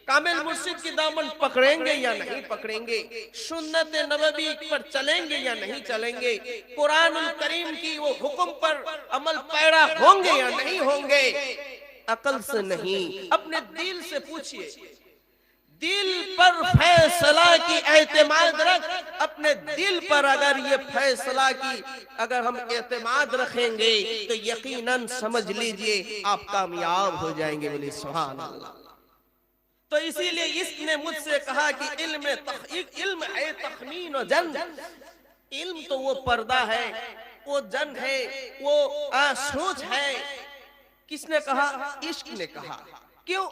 Speaker 1: कामिल मुर्शिद की दामन पकड़ेंगे या नहीं पकड़ेंगे, सुन्नत नबवी पर चलेंगे या नहीं चलेंगे, कुरानुल करीम की वो हुक्म पर अमल पैरा होंगे या नहीं होंगे, अकल से नहीं, अपने दिल से पूछिए। दिल पर फैसला की एतमाद रख। अपने दिल पर अगर ये फैसला की अगर हम एतमाद रखेंगे तो यकीनन समझ लीजिए आप कामयाब हो जाएंगे। बोले सुभान अल्लाह। तो इसीलिए इसने मुझसे कहा कि इल्म है तखमीन और जन। इल्म तो वो पर्दा है, वो जन है, वो सोच है। किसने कहा? इश्क ने कहा। क्यों?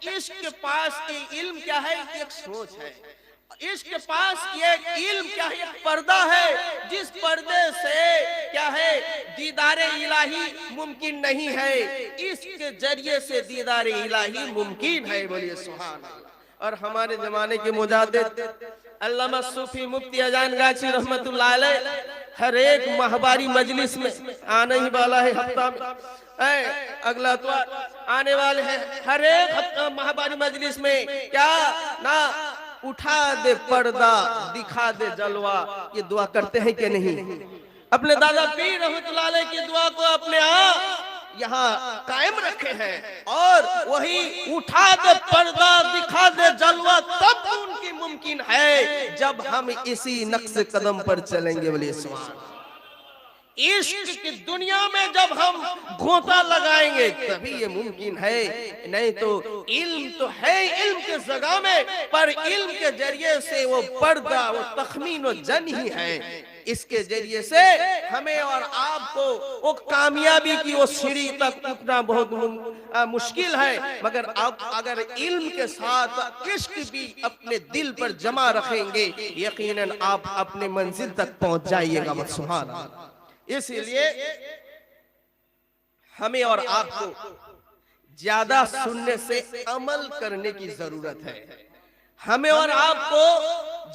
Speaker 1: इश्क के पास इल्म क्या है? एक सोच है। इश्क के पास ये इल्म क्या है? एक पर्दा है, जिस पर्दे से क्या है? दीदारे इलाही मुमकिन नहीं है। इश्क के जरिए से दीदारे इलाही मुमकिन है। बोलिए सुभान अल्लाह। और हमारे जमाने के मुजाद्दिद अल्लामा सूफी मुफ्ती अजान गाची रहमतुल्लाह अलैह हर एक माहवारी मजलिस में आने ही वाला है, हफ्ता में अगला तो आने वाले हैं, हर एक माहवारी मजलिस में क्या ना उठा दे पर्दा दिखा दे जलवा। ये दुआ करते हैं कि नहीं? अपने दादा पीर रहमतुल्लाह अलैह की दुआ को अपने यहाँ कायम रखे हैं। और वही उठा दे पर्दा दिखा दे जलवा तब उनकी मुमकिन है जब हम इसी नक्श कदम पर चलेंगे। बोलिए सुभान। इश्क की दुनिया में जब हम गोता लगाएंगे तभी ये मुमकिन है, नहीं तो इल्म तो है इल्म के जगह में, पर इल्म के जरिए से वो पर्दा वो तखमीन और जन ही है। इसके जरिए से हमें और आपको वो कामयाबी की वो सीढ़ी तक उठना बहुत मुश्किल है। मगर आप अगर इल्म के साथ इश्क भी अपने दिल पर जमा रखेंगे यकीनन आप अपने मंजिल तक पहुंच जाइएगा। सुभान अल्लाह। इसीलिए हमें और आपको ज्यादा सुनने से अमल करने की जरूरत है। हमें और आपको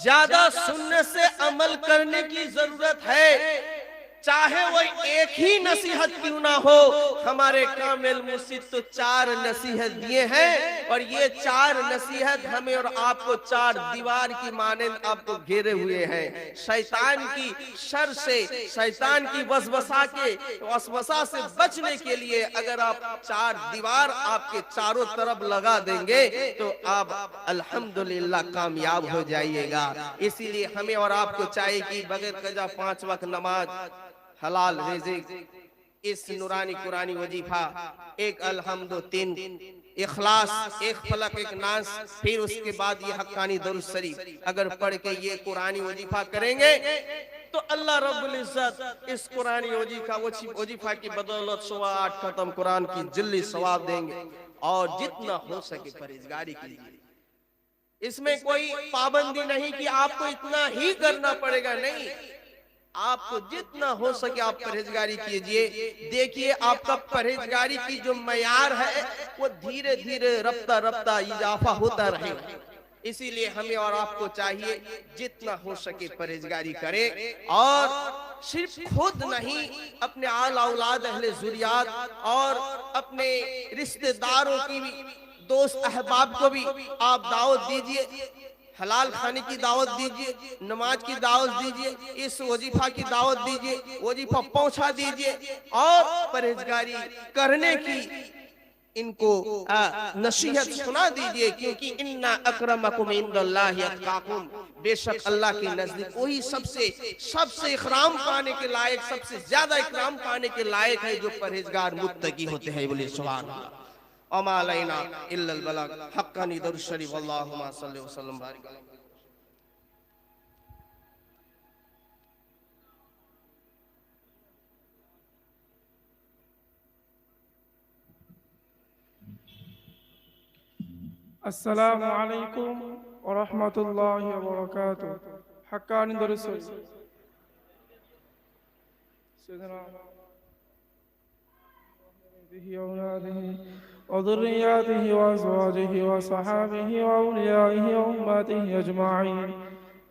Speaker 1: ज्यादा सुनने से अमल करने की जरूरत है। चाहे वो एक ही नसीहत क्यों ना हो। हमारे कामिल मुर्शिद तो 4 नसीहत दिए हैं और ये 4 नसीहत हमें और आपको 4 दीवार की मानंद आपको घेरे हुए हैं। शैतान की शर से, शैतान की वसवसा से बचने के लिए अगर आप 4 दीवार आपके चारों तरफ लगा देंगे तो आप अल्हम्दुलिल्लाह कामयाब हो जाइएगा। इसीलिए हमें और आपको चाहिए कि बगैर कजा 5 वक्त नमाज, हलाल रिज़्क, इस नूरानी कुरानी वजीफा, एक अल्हम्दु, 3 इखलास, एक फलक, एक नास, फिर उसके बाद ये हक्कानी दरूद शरीफ अगर पढ़ के ये कुरानी वजीफा करेंगे तो अल्लाह रब्बुल इज्जत इस कुरानी वजीफा की बदौलत 108 खत्म कुरान की जिल्ली सवाब देंगे। और जितना हो सके परहेजगारी कीजिए। इसमें कोई पाबंदी नहीं कि आपको इतना ही करना पड़ेगा, नहीं, आपको जितना हो सके आप परहेजगारी कीजिए। देखिए आपका परहेजगारी की जो मयार है वो धीरे धीरे रफ्ता रफ्ता इजाफा होता रहेगा। इसीलिए हमें और आपको चाहिए जितना हो सके परहेजगारी करें। और सिर्फ खुद नहीं, अपने आल औलाद अहले जुरियात और अपने रिश्तेदारों की भी, दोस्त अहबाब को भी आप दावत दीजिए। हलाल खाने की दावत दीजिए, नमाज की दावत दीजिए, इस वजीफा की दावत दीजिए, वजीफा पहुंचा दीजिए और परहेजगारी करने की इनको नसीहत सुना दीजिए। क्योंकि इन्ना अकरमकुम इंदल्लाहि अत्काकुम, बेशक अल्लाह के नजदीक वही सबसे इकराम पाने के लायक, सबसे ज्यादा इकराम पाने के लायक है जो परहेजगार मुत्तकी होते हैं। बोले सुभान अल्लाह। वमा अलैना इल्लल बलाग। हक्कानी दरूद शरीफ। अल्लाहुम्मा सल्लि व सल्लिम बारिक अलैहि।
Speaker 2: अस्सलामु अलैकुम व रहमतुल्लाहि व बरकातुहू। हक्कानी दरूद शरीफ। सैयदना औलादिही व ज़ुर्रिय्यातिही व अज़वाजिही व सहाबिही व औलियाइही व उम्मतिही अजमाईन।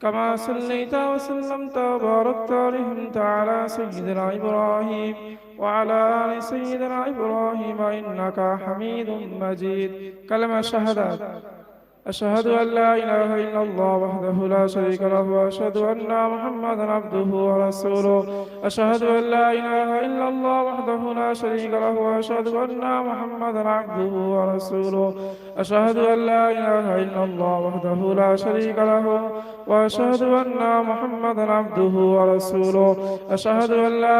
Speaker 2: कमा सल्लैता व सल्लमता व बारकता व रहमता अला सय्यिदिना इब्राहीम व अला आलि सय्यिदिना इब्राहीम इन्नका हमीदुम मजीद। कलमा शहादत। अशहदु अन ला इलाहा इल्लल्लाह वहदहु ला शरीका लहु व अशहदु अन्ना मुहम्मदन अब्दुहु व रसूलुहु। अशहदु अन ला इलाहा इल्लल्लाह वहदहु ला शरीका लहु व अशहदु अन्ना मुहम्मदन अब्दुहु व रसूलुहु। अशहदु अन ला इलाहा इल्लल्लाह वहदहु ला शरीका लहु व अशहदु अन्ना मुहम्मदन अब्दुहु व रसूलुहु। अशहदु अन ला